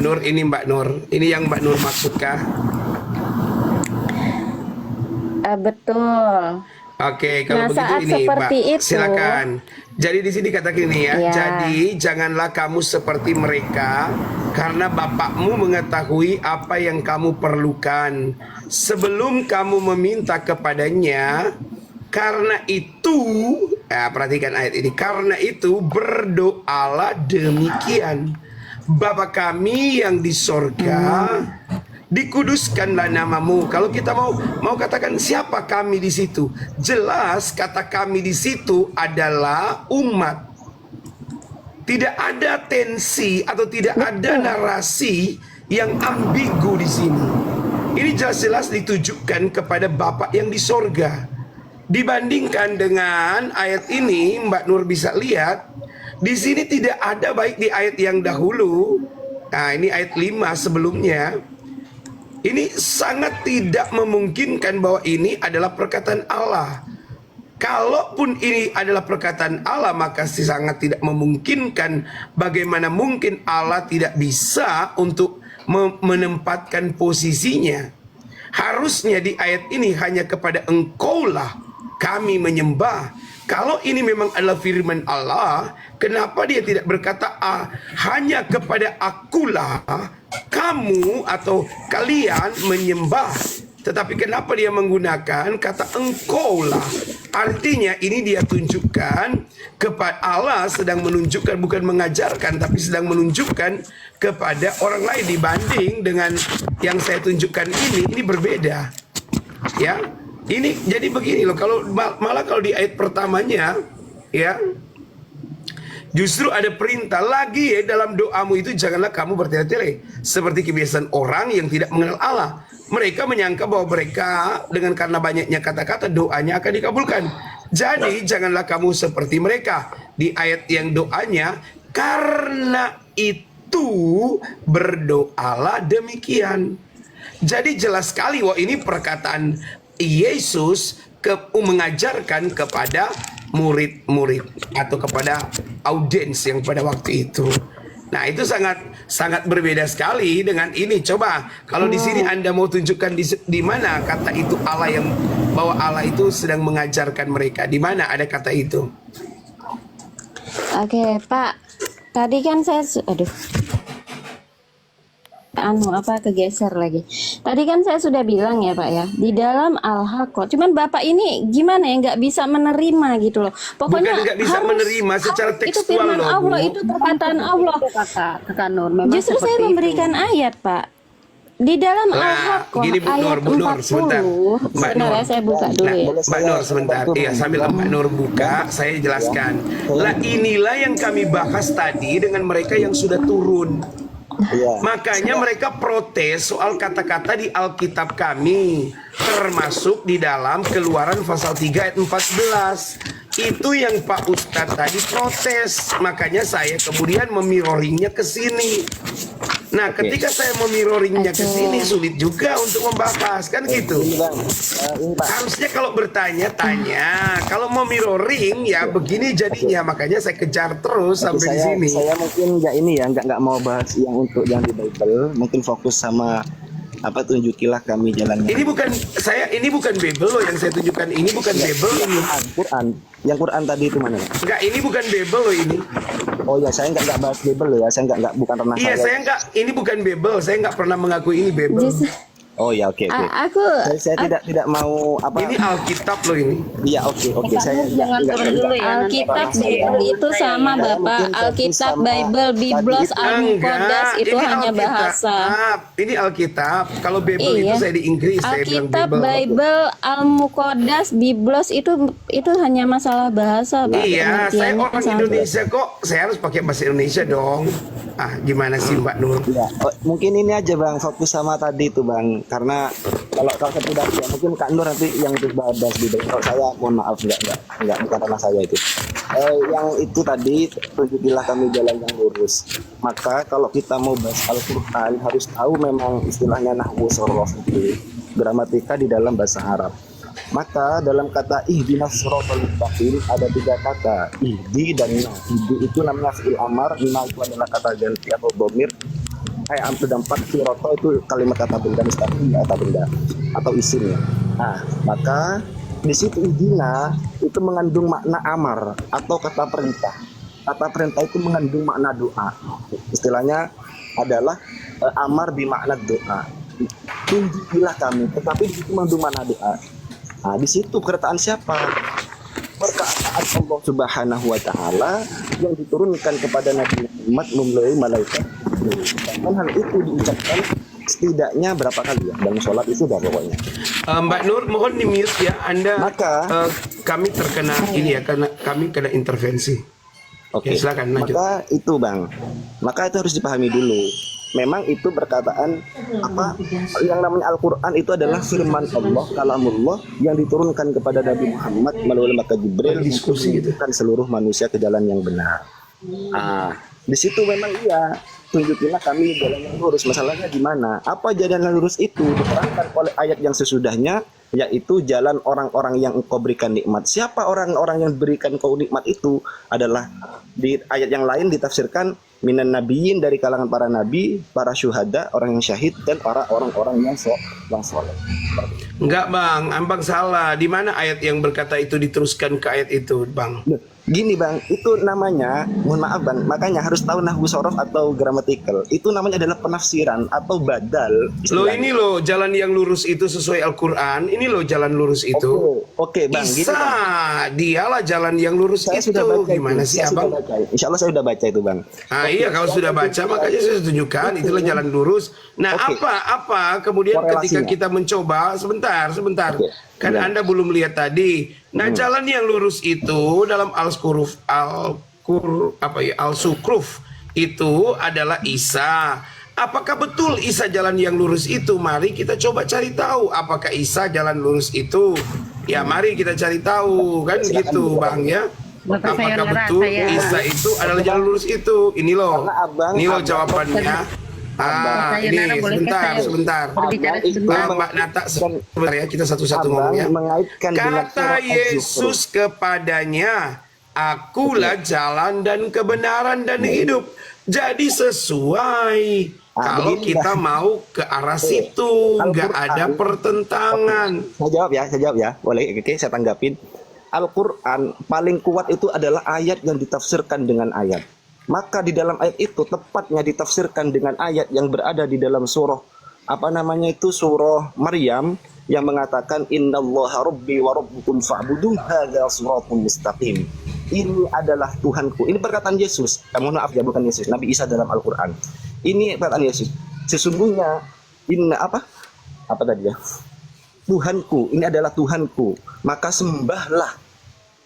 [SPEAKER 3] Nur, ini Mbak Nur. Ini yang Mbak Nur maksudkah?
[SPEAKER 1] Betul.
[SPEAKER 3] Oke, kalau
[SPEAKER 1] Nah,
[SPEAKER 3] begitu
[SPEAKER 1] saat
[SPEAKER 3] ini
[SPEAKER 1] seperti
[SPEAKER 3] Mbak,
[SPEAKER 1] itu,
[SPEAKER 3] silakan. Jadi di sini kata gini ya.
[SPEAKER 1] Ya.
[SPEAKER 3] Jadi janganlah kamu seperti mereka, karena Bapakmu mengetahui apa yang kamu perlukan sebelum kamu meminta kepadanya. Karena itu, perhatikan ayat ini. Karena itu berdoalah demikian: Bapa kami yang di sorga, dikuduskanlah namamu. Kalau kita mau katakan siapa kami di situ, jelas kata kami di situ adalah umat. Tidak ada tensi atau tidak ada narasi yang ambigu di sini. Ini jelas-jelas ditujukan kepada Bapa yang di sorga. Dibandingkan dengan ayat ini, Mbak Nur bisa lihat di sini tidak ada, baik di ayat yang dahulu. Nah, ini ayat 5 sebelumnya. Ini sangat tidak memungkinkan bahwa ini adalah perkataan Allah. Kalaupun ini adalah perkataan Allah, maka sangat tidak memungkinkan. Bagaimana mungkin Allah tidak bisa untuk menempatkan posisinya? Harusnya di ayat ini hanya kepada engkaulah kami menyembah. Kalau ini memang adalah firman Allah, kenapa dia tidak berkata hanya kepada akulah kamu atau kalian menyembah? Tetapi kenapa dia menggunakan kata engkaulah? Artinya ini dia tunjukkan kepada Allah, sedang menunjukkan, bukan mengajarkan, tapi sedang menunjukkan kepada orang lain. Dibanding dengan yang saya tunjukkan ini berbeda. Ya, ini jadi begini loh. Kalau malah kalau di ayat pertamanya, ya, justru ada perintah lagi ya, dalam doamu itu janganlah kamu bertele-tele seperti kebiasaan orang yang tidak mengenal Allah. Mereka menyangka bahwa mereka dengan karena banyaknya kata-kata doanya akan dikabulkan. Jadi janganlah kamu seperti mereka. Di ayat yang doanya, karena itu berdoalah demikian. Jadi jelas sekali bahwa ini perkataan Yesus mengajarkan kepada murid-murid atau kepada audiens yang pada waktu itu. Nah, itu sangat berbeda sekali dengan ini. Coba kalau di sini Anda mau tunjukkan di mana kata itu Allah, yang bahwa Allah itu sedang mengajarkan mereka. Di mana ada kata itu?
[SPEAKER 1] Oke, Pak. Tadi kan saya kegeser lagi. Tadi kan saya sudah bilang ya, Pak ya, di dalam Al-Haqqah. Cuman Bapak ini gimana ya, nggak bisa menerima gitu loh. Pokoknya
[SPEAKER 3] Bukan nggak bisa menerima secara
[SPEAKER 1] itu
[SPEAKER 3] tekstual
[SPEAKER 1] firman
[SPEAKER 3] loh,
[SPEAKER 1] Allah,
[SPEAKER 3] Bu.
[SPEAKER 1] itu perkataan Allah.
[SPEAKER 7] Kakak Nur, memang
[SPEAKER 1] Justru saya
[SPEAKER 7] seperti
[SPEAKER 1] memberikan ayat, Pak. Di dalam
[SPEAKER 3] Nah,
[SPEAKER 1] Al-Haqqah
[SPEAKER 3] gini Bu Nur,
[SPEAKER 1] ayat
[SPEAKER 3] Bu Nur,
[SPEAKER 1] 40.
[SPEAKER 3] sebentar. Mbak
[SPEAKER 1] Sebentar
[SPEAKER 3] Nur.
[SPEAKER 1] ya, saya buka dulu
[SPEAKER 3] Nah,
[SPEAKER 1] ya.
[SPEAKER 3] Mbak Nur sebentar. Iya, sambil Mbak Nur buka, saya jelaskan. Lah inilah yang kami bahas tadi dengan mereka yang sudah turun.
[SPEAKER 6] Iya.
[SPEAKER 3] Makanya mereka protes soal kata-kata di Alkitab kami, termasuk di dalam Keluaran pasal 3 ayat 14. Itu yang Pak Ustadz tadi protes. Makanya saya kemudian memirroringnya ke sini. Nah, ketika saya memirroringnya ke sini, sulit juga untuk membahas, kan gitu.
[SPEAKER 6] Ini Bang, ini Pak.
[SPEAKER 3] Harusnya kalau bertanya-tanya, kalau mau mirroring ya begini jadinya. Makanya saya kejar terus sampai di sini.
[SPEAKER 6] Saya mungkin nggak mau bahas yang untuk yang di Bible, mungkin fokus sama tunjukilah kami jalannya.
[SPEAKER 3] Ini bukan Bible loh yang saya tunjukkan. Ini bukan Bible ini.
[SPEAKER 6] Quran. Yang Quran tadi itu mana?
[SPEAKER 3] Enggak, ini bukan Bible loh ini.
[SPEAKER 6] Oh ya, saya nggak bahas Bible loh ya. Saya bukan pernah.
[SPEAKER 3] Iya, saya enggak. Ini bukan Bible. Saya nggak pernah mengakui ini Bible.
[SPEAKER 6] Oh ya, oke. Saya tidak mau
[SPEAKER 3] Ini Alkitab loh ini.
[SPEAKER 6] Iya, oke. Saya
[SPEAKER 7] jangan turun dulu ya.
[SPEAKER 1] Alkitab Bible itu sama Bapak. Alkitab, Bible, Biblos, Al-Muqaddas itu
[SPEAKER 3] Ini
[SPEAKER 1] hanya
[SPEAKER 3] Alkitab.
[SPEAKER 1] bahasa.
[SPEAKER 3] Ini Alkitab. Kalau Bible
[SPEAKER 1] Iya.
[SPEAKER 3] itu saya di Inggris, saya bilang
[SPEAKER 1] Alkitab,
[SPEAKER 3] Bible.
[SPEAKER 1] Bible, Al-Muqaddas, Biblos itu hanya masalah bahasa, Pak.
[SPEAKER 3] Iya, saya
[SPEAKER 1] Pengertiannya
[SPEAKER 3] orang
[SPEAKER 1] sama.
[SPEAKER 3] Indonesia kok. Saya harus pakai bahasa Indonesia dong. Gimana sih Mbak Nur?
[SPEAKER 6] Ya, mungkin ini aja Bang, fokus sama tadi itu Bang. Karena kalau saya pribadi ya, mungkin Kak Nur nanti yang itu bahas Bible. Kalau saya mohon maaf, enggak bukan ranah saya itu. Yang itu tadi, tunjukilah kami jalan yang lurus. Maka kalau kita mau bahas Al-Quran harus tahu memang istilahnya nahwu sorof itu gramatika di dalam bahasa Arab. Maka dalam kata ihdinas siratal mustaqim ada 3 kata, ihdi dan na. Ihdi itu namanya fi'il amar, na itu adalah kata ganti atau domir. Dan 4 sirata itu kalimat kata benda, mustaqim kata benda atau isimnya. Nah, maka di situ ihdina itu mengandung makna amar atau kata perintah. Kata perintah itu mengandung makna doa. Istilahnya adalah amar bermakna doa. Tunjukilah kami, tetapi di situ mengandung makna doa. Nah, di situ perkataan siapa? Perkataan Allah Subhanahu wa taala yang diturunkan kepada Nabi Muhammad melalui malaikat. Dan hal itu diucapkan setidaknya berapa kali ya dalam sholat itu dah pokoknya.
[SPEAKER 3] Mbak Nur, mohon di mute ya. Anda
[SPEAKER 6] Maka
[SPEAKER 3] kami terkena ini ya, karena kami kena intervensi.
[SPEAKER 6] Oke,
[SPEAKER 3] Ya, silakan lanjut.
[SPEAKER 6] maka itu Bang, maka itu harus dipahami dulu. Memang itu perkataan apa yang namanya Al-Quran itu adalah firman Allah, kalamullah yang diturunkan kepada Nabi Muhammad melalui malaikat Jibril
[SPEAKER 3] Diskusi gitu.
[SPEAKER 6] kan seluruh manusia ke jalan yang benar. Di situ memang iya, tunjukilah kami jalan yang lurus. Masalahnya di mana? Apa jalan yang lurus itu diterangkan oleh ayat yang sesudahnya, yaitu jalan orang-orang yang engkau berikan nikmat. Siapa orang-orang yang berikan kau nikmat itu adalah di ayat yang lain ditafsirkan minan nabiyyin, dari kalangan para nabi, para syuhada, orang yang syahid, dan para orang-orang yang soleh.
[SPEAKER 3] Enggak Bang, Abang salah. Di mana ayat yang berkata itu diteruskan ke ayat itu, Bang?
[SPEAKER 6] Loh, gini Bang, itu namanya, mohon maaf Bang, makanya harus tahu nahwu sorof atau gramatikal. Itu namanya adalah penafsiran atau badal.
[SPEAKER 3] Loh ini loh jalan yang lurus itu sesuai Al-Quran. Ini loh jalan lurus itu.
[SPEAKER 6] Oke Bang, gini
[SPEAKER 3] Isa,
[SPEAKER 6] Bang.
[SPEAKER 3] dialah jalan yang lurus
[SPEAKER 6] Saya
[SPEAKER 3] itu.
[SPEAKER 6] sudah baca
[SPEAKER 3] Gimana
[SPEAKER 6] itu.
[SPEAKER 3] sih
[SPEAKER 6] Saya sudah
[SPEAKER 3] Abang?
[SPEAKER 6] baca. Insya Allah saya sudah baca itu Bang.
[SPEAKER 3] Ah iya, kalau sudah baca makanya saya tunjukkan itulah jalan lurus. Nah,
[SPEAKER 6] Oke.
[SPEAKER 3] apa kemudian ketika
[SPEAKER 6] Korelasinya.
[SPEAKER 3] kita mencoba sebentar.
[SPEAKER 6] Oke.
[SPEAKER 3] Kan
[SPEAKER 6] Ya.
[SPEAKER 3] Anda belum lihat tadi. Nah, jalan yang lurus itu dalam Al-Sukruf itu adalah Isa. Apakah betul Isa jalan yang lurus itu? Mari kita coba cari tahu apakah Isa jalan lurus itu. Ya, mari kita cari tahu kan gitu, Bang ya.
[SPEAKER 7] Bapak
[SPEAKER 3] Apakah
[SPEAKER 7] Sayonara,
[SPEAKER 3] betul
[SPEAKER 7] saya-
[SPEAKER 3] Isa itu adalah jalan lurus itu? Ini loh.
[SPEAKER 6] Karena abang-
[SPEAKER 3] Ini loh
[SPEAKER 6] abang-
[SPEAKER 3] jawabannya.
[SPEAKER 7] Sayonara,
[SPEAKER 3] Ini
[SPEAKER 7] bolehkah
[SPEAKER 3] sebentar,
[SPEAKER 7] saya
[SPEAKER 3] sebentar.
[SPEAKER 7] berbicara
[SPEAKER 6] Abang itu
[SPEAKER 7] sebentar?
[SPEAKER 3] Mbak Nata, sebentar ya, kita satu-satu
[SPEAKER 6] Abang
[SPEAKER 3] ngomong ya.
[SPEAKER 6] mengaitkan dengan
[SPEAKER 3] Kata
[SPEAKER 6] surat
[SPEAKER 3] Yesus kepadanya, akulah jalan dan kebenaran dan hidup. Jadi sesuai. Kalau
[SPEAKER 6] begini,
[SPEAKER 3] kita
[SPEAKER 6] Bang.
[SPEAKER 3] mau ke arah situ, nggak
[SPEAKER 6] Al-Quran.
[SPEAKER 3] ada pertentangan.
[SPEAKER 6] Saya jawab ya. Boleh, oke, saya tanggapin. Al-Quran paling kuat itu adalah ayat yang ditafsirkan dengan ayat. Maka di dalam ayat itu tepatnya ditafsirkan dengan ayat yang berada di dalam surah surah Maryam yang mengatakan innallaha rabbi wa rabbukum fa'buduh hadza shirathun mustaqim. Ini adalah Tuhanku. Ini perkataan Yesus. Mohon maaf ya, bukan Yesus. Nabi Isa dalam Al-Quran. Ini perkataan Yesus. Sesungguhnya apa tadi ya? Tuhanku, ini adalah Tuhanku. Maka sembahlah.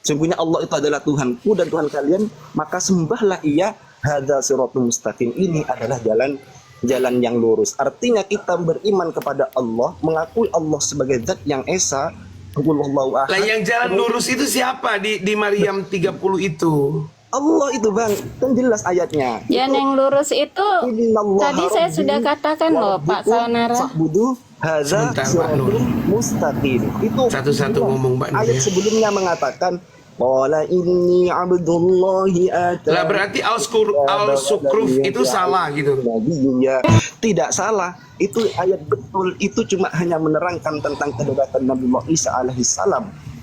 [SPEAKER 6] Sungguhnya Allah itu adalah Tuhanku dan Tuhan kalian, maka sembahlah Ia. Hadza shirathun mustaqim. Ini adalah jalan yang lurus. Artinya kita beriman kepada Allah, mengakui Allah sebagai zat yang esa. Qulhuwallahu ahad.
[SPEAKER 3] Lah yang jalan lurus itu siapa di Maryam 30 itu?
[SPEAKER 6] Allah itu Bang, kan jelas ayatnya.
[SPEAKER 1] Yang lurus itu
[SPEAKER 6] Innallaha
[SPEAKER 1] tadi saya
[SPEAKER 6] rabbi
[SPEAKER 1] sudah katakan
[SPEAKER 6] wa
[SPEAKER 1] loh Pak
[SPEAKER 6] rabbukum
[SPEAKER 1] Sayonara.
[SPEAKER 6] fa'buduh hadza
[SPEAKER 3] Sebentar, Mbak Nur.
[SPEAKER 6] siratun mustaqim. Itu
[SPEAKER 3] Satu-satu
[SPEAKER 6] jelas.
[SPEAKER 3] ngomong, Mbak Nur,
[SPEAKER 6] Ayat
[SPEAKER 3] ya.
[SPEAKER 6] sebelumnya mengatakan qala inni abdullahi
[SPEAKER 3] Lah berarti Al-Sukruf itu salah gitu.
[SPEAKER 6] Nabiyya. Tidak salah. Itu ayat betul. Itu cuma hanya menerangkan tentang kedekatan Nabi Muhammad Isa alaihissalam.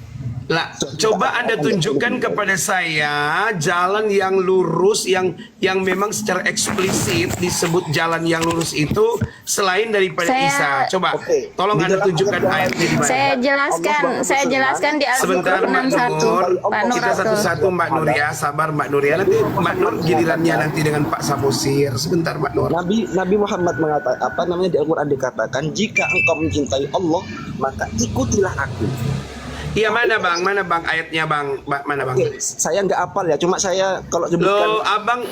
[SPEAKER 3] Lah, coba Anda tunjukkan kepada saya jalan yang lurus yang memang secara eksplisit disebut jalan yang lurus itu selain daripada
[SPEAKER 1] Saya-
[SPEAKER 3] Isa. Coba
[SPEAKER 6] Oke.
[SPEAKER 3] tolong
[SPEAKER 6] Di
[SPEAKER 3] Anda
[SPEAKER 6] dalam
[SPEAKER 3] tunjukkan
[SPEAKER 6] ayat
[SPEAKER 3] ayatnya di mana.
[SPEAKER 1] Saya jelaskan di
[SPEAKER 3] Sebentar
[SPEAKER 1] Al-Sukruf
[SPEAKER 3] Mbak
[SPEAKER 1] 61
[SPEAKER 3] Nur,
[SPEAKER 1] Pak
[SPEAKER 3] kita
[SPEAKER 1] Nuratul.
[SPEAKER 3] satu-satu Mbak Nur ya, sabar Mbak Nur ya. Nanti Mbak Nur gilirannya nanti dengan Pak Samosir. Sebentar Mbak Nur.
[SPEAKER 6] Nabi Muhammad mengatakan di Al-Quran dikatakan jika engkau mencintai Allah maka ikutilah aku.
[SPEAKER 3] Iya mana bang ayatnya bang, mana bang?
[SPEAKER 6] Oke, saya nggak apal ya, cuma saya kalau sebutkan
[SPEAKER 3] Loh, abang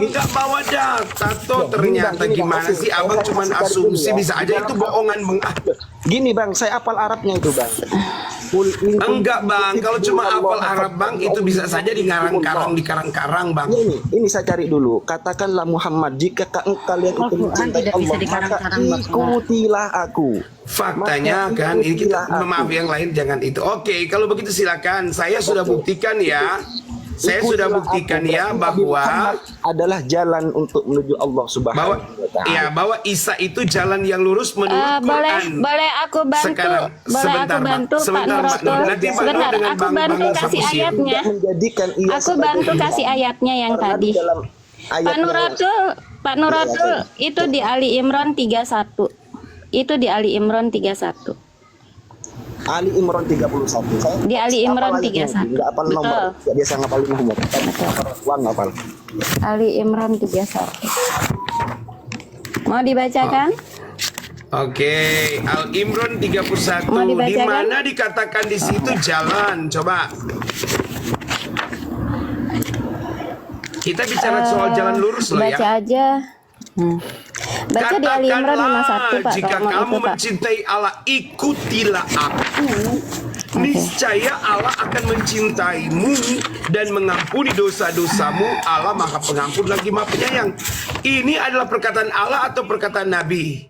[SPEAKER 3] nggak bawa data toh ternyata
[SPEAKER 6] Gini, Bang,
[SPEAKER 3] gimana
[SPEAKER 6] oke.
[SPEAKER 3] sih abang
[SPEAKER 6] Saya
[SPEAKER 3] cuman
[SPEAKER 6] kasih garis dulu
[SPEAKER 3] asumsi
[SPEAKER 6] ya.
[SPEAKER 3] bisa aja itu bohongan bang.
[SPEAKER 6] gini Bang, saya apal Arabnya itu Bang.
[SPEAKER 3] Enggak bang, kalau cuma hafal Arab bang itu bisa saja di karang-karang bang.
[SPEAKER 6] Ini saya cari dulu. Katakanlah Muhammad, jika kalian itu
[SPEAKER 7] Al-Quran
[SPEAKER 6] mencintai
[SPEAKER 7] tidak bisa
[SPEAKER 6] Allah, maka
[SPEAKER 7] dikarang-karang, Bang.
[SPEAKER 6] ikutilah aku.
[SPEAKER 3] Faktanya kan ini kita maaf yang lain jangan itu. Oke, kalau begitu silakan. Saya sudah buktikan ya. Saya sudah buktikan ya bahwa
[SPEAKER 6] adalah jalan untuk menuju Allah Subhanahu wa Ta'ala.
[SPEAKER 3] bahwa Isa itu jalan yang lurus menurut Quran.
[SPEAKER 1] boleh aku bantu,
[SPEAKER 3] Sekarang, sebentar,
[SPEAKER 1] Pak
[SPEAKER 3] sebentar, Mbak
[SPEAKER 1] Nuratul.
[SPEAKER 3] Nur. Nanti Mbak Nur
[SPEAKER 1] Sebentar,
[SPEAKER 3] dengan
[SPEAKER 1] aku
[SPEAKER 3] Bang
[SPEAKER 1] bantu kasih
[SPEAKER 3] Samosir.
[SPEAKER 1] ayatnya.
[SPEAKER 6] Menjadikan ia
[SPEAKER 1] Aku
[SPEAKER 6] sebagai
[SPEAKER 1] bantu
[SPEAKER 6] Tuhan.
[SPEAKER 1] kasih ayatnya yang
[SPEAKER 6] Karena
[SPEAKER 1] tadi.
[SPEAKER 6] di dalam ayat
[SPEAKER 1] Pak Nuratul itu di Ali Imran 31. Itu di Ali Imran 31.
[SPEAKER 6] Ali Imran 31. Saya
[SPEAKER 1] Di Ali Imran 31.
[SPEAKER 6] Enggak hafal nomor. Enggak biasa ngapalin nomor. Uang hafal.
[SPEAKER 1] Ali Imran 31. Mau dibacakan?
[SPEAKER 3] Oke, Al Imran 31.
[SPEAKER 1] Mau
[SPEAKER 3] Di
[SPEAKER 1] dibacakan?
[SPEAKER 3] mana dikatakan di situ jalan? Coba. Kita bicara soal jalan lurus loh ya.
[SPEAKER 1] Baca aja. Baca di Ali Imran 51, Pak.
[SPEAKER 3] Jika
[SPEAKER 1] kalau mau
[SPEAKER 3] kamu
[SPEAKER 1] itu, Pak.
[SPEAKER 3] mencintai Allah, ikutilah aku. Niscaya Allah akan mencintaimu dan mengampuni dosa-dosamu. Allah Maha Pengampun lagi Maha Penyayang. Ini adalah perkataan Allah atau perkataan Nabi?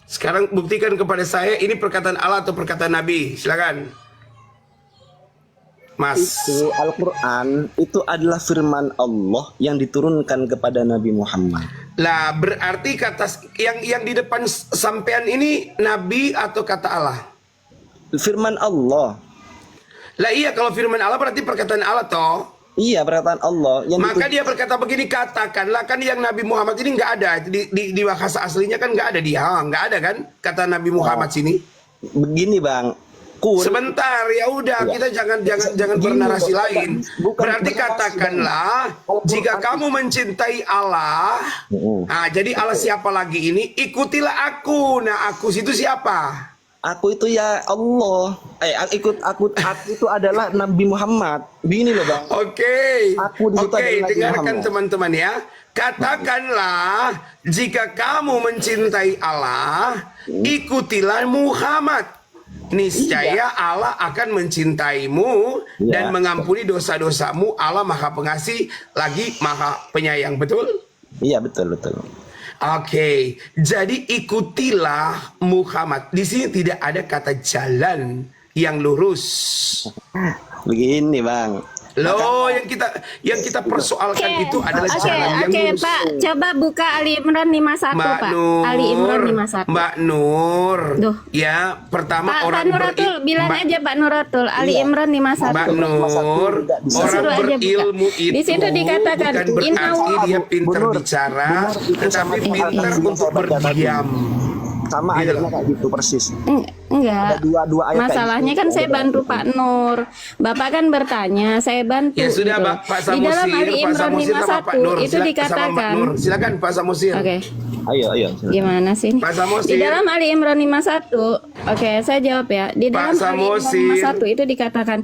[SPEAKER 3] Sekarang buktikan kepada saya ini perkataan Allah atau perkataan Nabi. Silakan. Mas.
[SPEAKER 6] Itu Al-Quran itu adalah firman Allah yang diturunkan kepada Nabi Muhammad.
[SPEAKER 3] Lah berarti kata yang di depan sampean ini Nabi atau kata Allah?
[SPEAKER 6] Firman Allah.
[SPEAKER 3] Lah iya kalau firman Allah berarti perkataan Allah toh.
[SPEAKER 6] Iya, perkataan Allah yang
[SPEAKER 3] Maka dia berkata begini, katakanlah kan yang Nabi Muhammad ini nggak ada di bahasa aslinya kan nggak ada dia, nggak ada kan kata Nabi Muhammad sini.
[SPEAKER 6] begini Bang. Kun,
[SPEAKER 3] Sebentar ya udah kita jangan bernarasi lain. Berarti katakanlah jika kamu mencintai Allah, nah jadi Allah siapa lagi ini? Ikutilah aku. Nah aku situ siapa?
[SPEAKER 6] aku itu ya Allah. Aku itu adalah Nabi Muhammad. Begini loh Bang.
[SPEAKER 3] Oke,
[SPEAKER 6] Aku di situ adalah Nabi
[SPEAKER 3] dengarkan
[SPEAKER 6] Muhammad.
[SPEAKER 3] teman-teman ya. Katakanlah jika kamu mencintai Allah, ikutilah Muhammad. Niscaya Allah akan mencintaimu dan mengampuni dosa-dosamu. Allah Maha Pengasih lagi Maha Penyayang, betul?
[SPEAKER 6] Iya, betul.
[SPEAKER 3] Oke, jadi ikutilah Muhammad. Di sini tidak ada kata jalan yang lurus.
[SPEAKER 6] Begini Bang.
[SPEAKER 3] Loh, yang kita persoalkan itu adalah jalan yang lurus.
[SPEAKER 1] Pak, coba buka Ali Imran 51,
[SPEAKER 3] Mbak
[SPEAKER 1] Pak.
[SPEAKER 3] Nur,
[SPEAKER 1] Ali Imran 51.
[SPEAKER 3] Mbak Nur.
[SPEAKER 1] Duh.
[SPEAKER 3] Ya, pertama
[SPEAKER 1] Pak
[SPEAKER 3] orang
[SPEAKER 1] Nuratul, bilang aja Pak Nuratul, Ali Imran 51.
[SPEAKER 3] Mbak Nur,
[SPEAKER 1] Suruh
[SPEAKER 3] orang
[SPEAKER 1] aja buka.
[SPEAKER 3] berilmu itu
[SPEAKER 1] Di situ dikatakan,
[SPEAKER 3] bukan berarti dia pintar bicara, tetapi pintar untuk berdiam.
[SPEAKER 6] Sama
[SPEAKER 3] Gitu
[SPEAKER 6] ayatnya kayak gitu persis.
[SPEAKER 1] Enggak.
[SPEAKER 6] Ada dua ayat kayak
[SPEAKER 1] Masalahnya
[SPEAKER 6] gitu.
[SPEAKER 1] kan saya bantu Pak Nur. Bapak kan bertanya, saya bantu.
[SPEAKER 3] Ya sudah
[SPEAKER 1] gitu.
[SPEAKER 3] Pak
[SPEAKER 1] Di dalam
[SPEAKER 3] Samosir,
[SPEAKER 1] Ali
[SPEAKER 3] Pak
[SPEAKER 1] Imran
[SPEAKER 3] Samosir sama Pak
[SPEAKER 1] 51
[SPEAKER 3] Nur.
[SPEAKER 1] itu
[SPEAKER 3] Sama Mbak
[SPEAKER 1] dikatakan.
[SPEAKER 3] Nur. Silakan Pak Samosir.
[SPEAKER 1] Oke.
[SPEAKER 6] Ayo.
[SPEAKER 1] Gimana sih?
[SPEAKER 3] Pak Samosir.
[SPEAKER 1] Di dalam Ali Imran 51, oke, saya jawab ya. Di dalam
[SPEAKER 3] Pak
[SPEAKER 1] Ali Imran
[SPEAKER 3] Samosir.
[SPEAKER 1] 51 itu dikatakan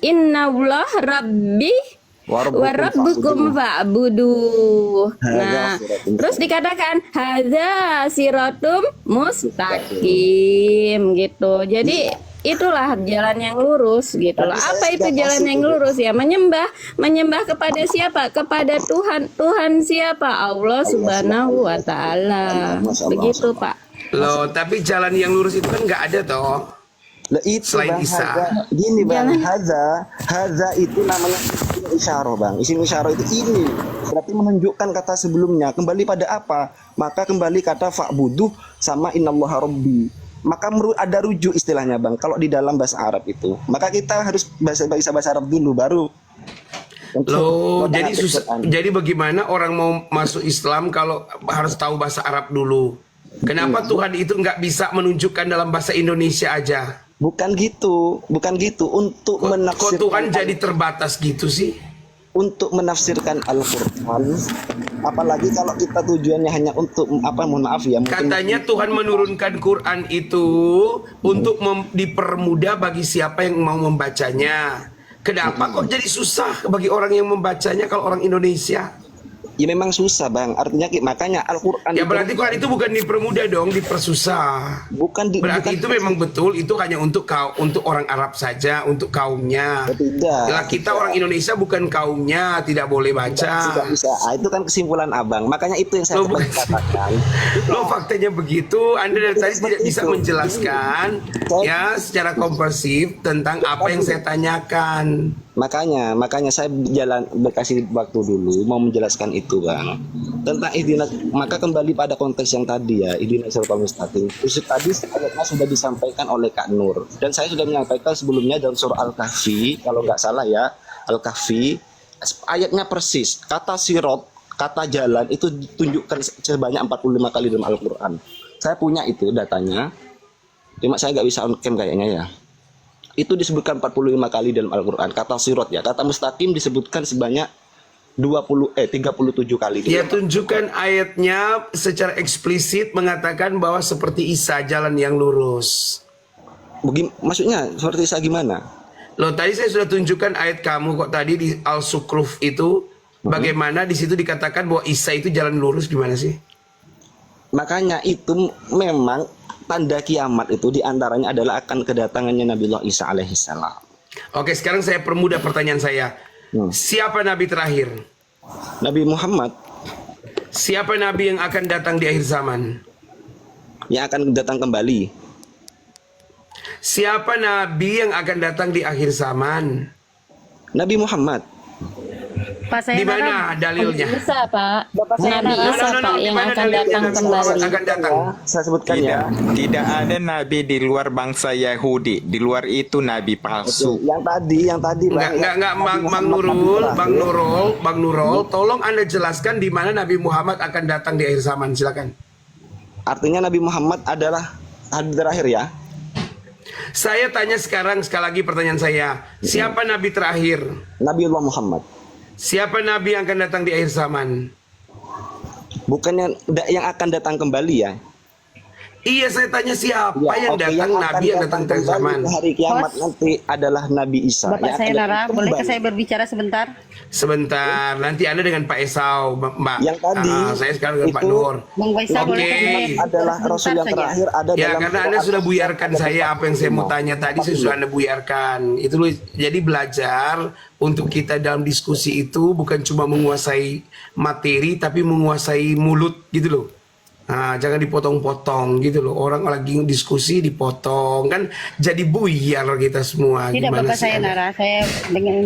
[SPEAKER 1] Innallah Rabbi warabbukum fa'budu. Nah, terus dikatakan hadza siratum mustaqim gitu. Jadi itulah jalan yang lurus gitu loh. Apa itu jalan yang lurus ya? Menyembah kepada siapa? Kepada Tuhan. Tuhan siapa? Allah Subhanahu wa taala. Begitu, Pak.
[SPEAKER 3] Loh, tapi jalan yang lurus itu kan nggak ada toh.
[SPEAKER 6] Lah itu
[SPEAKER 3] Selain
[SPEAKER 6] Bang,
[SPEAKER 3] Isa.
[SPEAKER 6] Gini Bang, haza itu namanya isim isyarah Bang. Isim isyarah itu ini berarti menunjukkan kata sebelumnya. Kembali pada apa? Maka kembali kata fa'buduh sama innallaha rabbi. Maka ada rujuk istilahnya Bang. Kalau di dalam bahasa Arab itu, maka kita harus bisa bahasa Arab dulu baru.
[SPEAKER 3] Loh, jadi susah. Jadi bagaimana orang mau masuk Islam kalau harus tahu bahasa Arab dulu? Kenapa Tuhan itu nggak bisa menunjukkan dalam bahasa Indonesia aja?
[SPEAKER 6] Bukan gitu. Untuk
[SPEAKER 3] Kok
[SPEAKER 6] menafsirkan
[SPEAKER 3] Tuhan jadi terbatas gitu sih?
[SPEAKER 6] untuk menafsirkan Al-Quran, apalagi kalau kita tujuannya hanya untuk mohon maaf ya, mungkin
[SPEAKER 3] Katanya Tuhan menurunkan Quran itu untuk dipermudah bagi siapa yang mau membacanya. Kenapa kok jadi susah bagi orang yang membacanya kalau orang Indonesia?
[SPEAKER 6] Ya memang susah bang, artinya makanya Al-Quran
[SPEAKER 3] Ya berarti Quran itu bukan dipermudah dong, dipersusah. Berarti itu memang betul, itu hanya untuk orang Arab saja, untuk kaumnya.
[SPEAKER 6] Tidak.
[SPEAKER 3] Lah kita orang Indonesia bukan kaumnya, tidak boleh baca.
[SPEAKER 6] Tidak bisa. Itu kan kesimpulan abang. Makanya itu yang saya katakan.
[SPEAKER 3] Lo faktanya begitu, Anda dari tadi tidak bisa menjelaskan ya secara komprehensif tentang apa yang saya tanyakan.
[SPEAKER 6] Makanya saya berkasih waktu dulu mau menjelaskan itu bang tentang ihdina. Maka kembali pada konteks yang tadi ya, ihdina siratal mustaqim. Tadi ayatnya sudah disampaikan oleh Kak Nur dan saya sudah menyampaikan sebelumnya dalam surah Al-Kahfi, kalau nggak salah ya, Al-Kahfi ayatnya persis kata sirot, kata jalan itu ditunjukkan sebanyak 45 kali dalam Al-Quran. Saya punya itu datanya, cuma saya nggak bisa on cam kayaknya ya. Itu disebutkan 45 kali dalam Al-Quran. Kata sirot ya, kata mustaqim disebutkan sebanyak 37 kali.
[SPEAKER 3] Ya tunjukkan ayatnya secara eksplisit mengatakan bahwa seperti Isa, jalan yang lurus.
[SPEAKER 6] Maksudnya seperti Isa gimana?
[SPEAKER 3] Loh tadi saya sudah tunjukkan ayat kamu kok tadi di Al-Sukruf itu. Bagaimana di situ dikatakan bahwa Isa itu jalan lurus, gimana sih?
[SPEAKER 6] Makanya itu memang tanda kiamat itu diantaranya adalah akan kedatangannya Nabiullah Isa alaihissalam.
[SPEAKER 3] Oke, sekarang saya permudah pertanyaan saya. Siapa Nabi terakhir?
[SPEAKER 6] Nabi Muhammad.
[SPEAKER 3] Siapa Nabi yang akan datang di akhir zaman?
[SPEAKER 6] Yang akan datang kembali.
[SPEAKER 3] Siapa Nabi yang akan datang di akhir zaman?
[SPEAKER 6] Nabi Muhammad.
[SPEAKER 7] Pak saya
[SPEAKER 3] Di mana dalilnya?
[SPEAKER 1] Isa Pak, Nabi
[SPEAKER 3] No,
[SPEAKER 1] Isa
[SPEAKER 3] no, no,
[SPEAKER 1] Pak
[SPEAKER 3] di
[SPEAKER 1] yang
[SPEAKER 3] mana
[SPEAKER 1] akan
[SPEAKER 3] dalilnya
[SPEAKER 1] datang
[SPEAKER 3] Nabi Muhammad
[SPEAKER 1] kembali.
[SPEAKER 3] akan datang?
[SPEAKER 6] Saya sebutkan ya.
[SPEAKER 8] Tidak ada nabi di luar bangsa Yahudi. Di luar itu nabi palsu.
[SPEAKER 6] Yang tadi
[SPEAKER 3] Enggak, Bang Nurul, tolong Anda jelaskan di mana Nabi Muhammad akan datang di akhir zaman, silakan.
[SPEAKER 6] Artinya Nabi Muhammad adalah nabi terakhir ya.
[SPEAKER 3] Saya tanya sekarang sekali lagi pertanyaan saya. Siapa Nabi terakhir?
[SPEAKER 6] Nabiullah Muhammad.
[SPEAKER 3] Siapa Nabi yang akan datang di akhir zaman?
[SPEAKER 6] Bukannya yang akan datang kembali ya?
[SPEAKER 3] Iya, saya tanya siapa
[SPEAKER 6] Ya,
[SPEAKER 3] yang
[SPEAKER 6] oke,
[SPEAKER 3] datang, Nabi yang datang di akhir
[SPEAKER 6] kembali
[SPEAKER 3] zaman?
[SPEAKER 6] ke hari kiamat
[SPEAKER 7] Host.
[SPEAKER 6] nanti adalah Nabi Isa.
[SPEAKER 7] Bapak
[SPEAKER 6] yang
[SPEAKER 7] saya
[SPEAKER 6] akan
[SPEAKER 7] Nara,
[SPEAKER 6] datang
[SPEAKER 7] bolehkah
[SPEAKER 6] kembali.
[SPEAKER 7] saya berbicara sebentar?
[SPEAKER 3] Sebentar, nanti Anda dengan Pak Esau, Mbak.
[SPEAKER 6] Yang tadi
[SPEAKER 3] Saya sekarang dengan Pak
[SPEAKER 6] itu
[SPEAKER 3] Nur.
[SPEAKER 7] Bang Faisal,
[SPEAKER 3] Oke.
[SPEAKER 7] bolehkah saya
[SPEAKER 6] adalah
[SPEAKER 7] sebentar
[SPEAKER 6] Rasul yang
[SPEAKER 7] saja?
[SPEAKER 6] terakhir ada
[SPEAKER 3] Ya,
[SPEAKER 6] dalam
[SPEAKER 3] karena Anda sudah buyarkan saya apa yang saya mau tanya tadi, sudah Anda buyarkan. Itu loh, jadi belajar untuk kita dalam diskusi itu bukan cuma menguasai materi, tapi menguasai mulut gitu loh. Nah, jangan dipotong-potong gitu loh. Orang lagi diskusi dipotong, kan jadi buyar kita semua.
[SPEAKER 7] Tidak
[SPEAKER 3] Gimana
[SPEAKER 7] Bapak
[SPEAKER 3] sih
[SPEAKER 7] saya
[SPEAKER 3] Anda?
[SPEAKER 7] Nara, saya dengan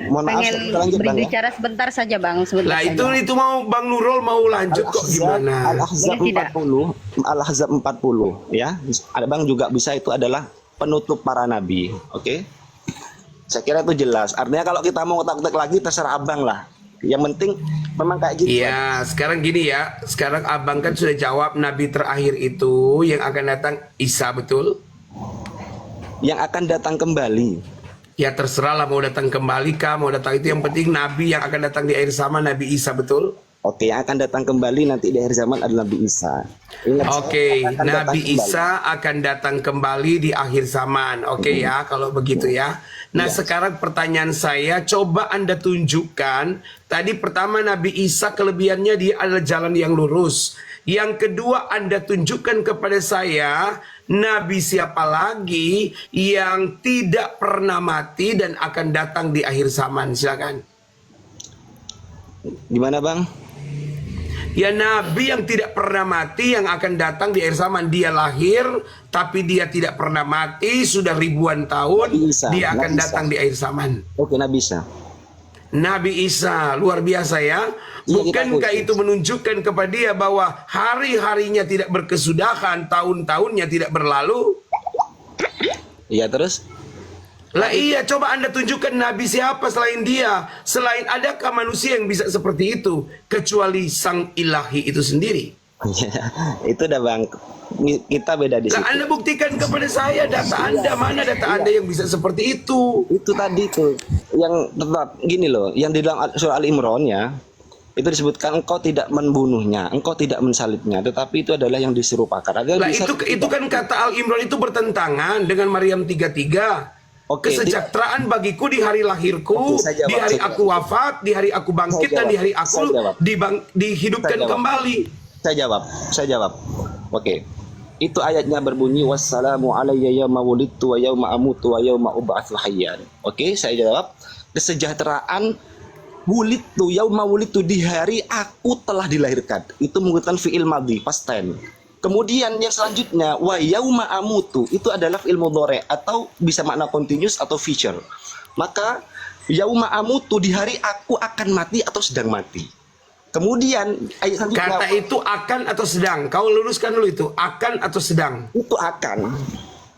[SPEAKER 6] Mohon maaf,
[SPEAKER 7] pengen
[SPEAKER 6] kita lanjut, Bang, ya.
[SPEAKER 7] berbicara sebentar saja Bang, sebentar
[SPEAKER 3] Lah
[SPEAKER 7] saja.
[SPEAKER 3] itu mau Bang Nurul mau lanjut kok gimana?
[SPEAKER 6] Al-Ahzab
[SPEAKER 7] Boleh tidak?
[SPEAKER 6] 40, Al-Ahzab 40 ya. Ada Bang juga bisa, itu adalah penutup para nabi. Oke. Saya kira itu jelas. Artinya kalau kita mau otak-otak lagi terserah Abang lah. Yang penting memang kayak gitu.
[SPEAKER 3] Iya, sekarang gini ya. Sekarang Abang kan sudah jawab Nabi terakhir itu yang akan datang Isa, betul?
[SPEAKER 6] Yang akan datang kembali.
[SPEAKER 3] Ya terserah lah mau datang kembali kah, mau datang itu, yang penting Nabi yang akan datang di akhir zaman Nabi Isa, betul?
[SPEAKER 6] Oke, yang akan datang kembali nanti di akhir zaman adalah Nabi Isa. Ingat,
[SPEAKER 3] Oke,
[SPEAKER 6] akan datang
[SPEAKER 3] Nabi
[SPEAKER 6] kembali.
[SPEAKER 3] Isa akan datang kembali di akhir zaman. Oke ya, kalau begitu ya. Nah, sekarang pertanyaan saya, coba Anda tunjukkan. Tadi pertama Nabi Isa kelebihannya dia adalah jalan yang lurus. Yang kedua, Anda tunjukkan kepada saya Nabi siapa lagi yang tidak pernah mati dan akan datang di akhir zaman. Silakan.
[SPEAKER 6] Gimana Bang?
[SPEAKER 3] Ya, Nabi yang tidak pernah mati yang akan datang di akhir zaman. Dia lahir tapi dia tidak pernah mati, sudah ribuan tahun.
[SPEAKER 6] Nabi Isa.
[SPEAKER 3] Dia akan
[SPEAKER 6] Nabi Isa.
[SPEAKER 3] datang di akhir zaman.
[SPEAKER 6] Oke, Nabi Isa.
[SPEAKER 3] Nabi Isa, luar biasa ya. Bukankah
[SPEAKER 6] kita
[SPEAKER 3] itu menunjukkan kepada dia bahwa hari-harinya tidak berkesudahan, tahun-tahunnya tidak berlalu?
[SPEAKER 6] Iya, terus?
[SPEAKER 3] Lah iya, coba Anda tunjukkan Nabi siapa selain dia. Selain, adakah manusia yang bisa seperti itu kecuali sang ilahi itu sendiri?
[SPEAKER 6] Itu udah Bang, kita beda di situ.
[SPEAKER 3] Nah, Anda buktikan kepada saya data Anda, mana data Anda yang bisa seperti itu?
[SPEAKER 6] Itu tadi tuh yang tetap gini loh, yang di dalam surah Al Imran ya, itu disebutkan engkau tidak membunuhnya, engkau tidak mensalibnya, tetapi itu adalah yang diserupakan.
[SPEAKER 3] Lah itu kan kata Al Imran itu bertentangan dengan Maryam 33.
[SPEAKER 6] Oke,
[SPEAKER 3] Kesejahteraan bagiku di hari lahirku,
[SPEAKER 6] Oke, saya jawab,
[SPEAKER 3] di hari
[SPEAKER 6] saya
[SPEAKER 3] aku wafat, di hari aku bangkit,
[SPEAKER 6] Saya
[SPEAKER 3] dan di hari
[SPEAKER 6] jawab,
[SPEAKER 3] aku
[SPEAKER 6] saya jawab.
[SPEAKER 3] dihidupkan
[SPEAKER 6] Saya jawab.
[SPEAKER 3] kembali.
[SPEAKER 6] Saya jawab. Oke. Itu ayatnya berbunyi wassalamu alayya yauma wulidtu wa yauma amutu wa yauma ub'atsu hayyan. Oke, saya jawab. Kesejahteraan wulidtu yauma wulidtu, di hari aku telah dilahirkan. Itu menggunakan fi'il madhi, past tense. Kemudian yang selanjutnya wa yauma amutu, itu adalah fi'il mudhari atau bisa makna continuous atau future. Maka yauma amutu, di hari aku akan mati atau sedang mati. Kemudian ayat selanjutnya
[SPEAKER 3] Kata itu akan atau sedang? Kau luruskan dulu itu, akan atau sedang?
[SPEAKER 6] itu akan.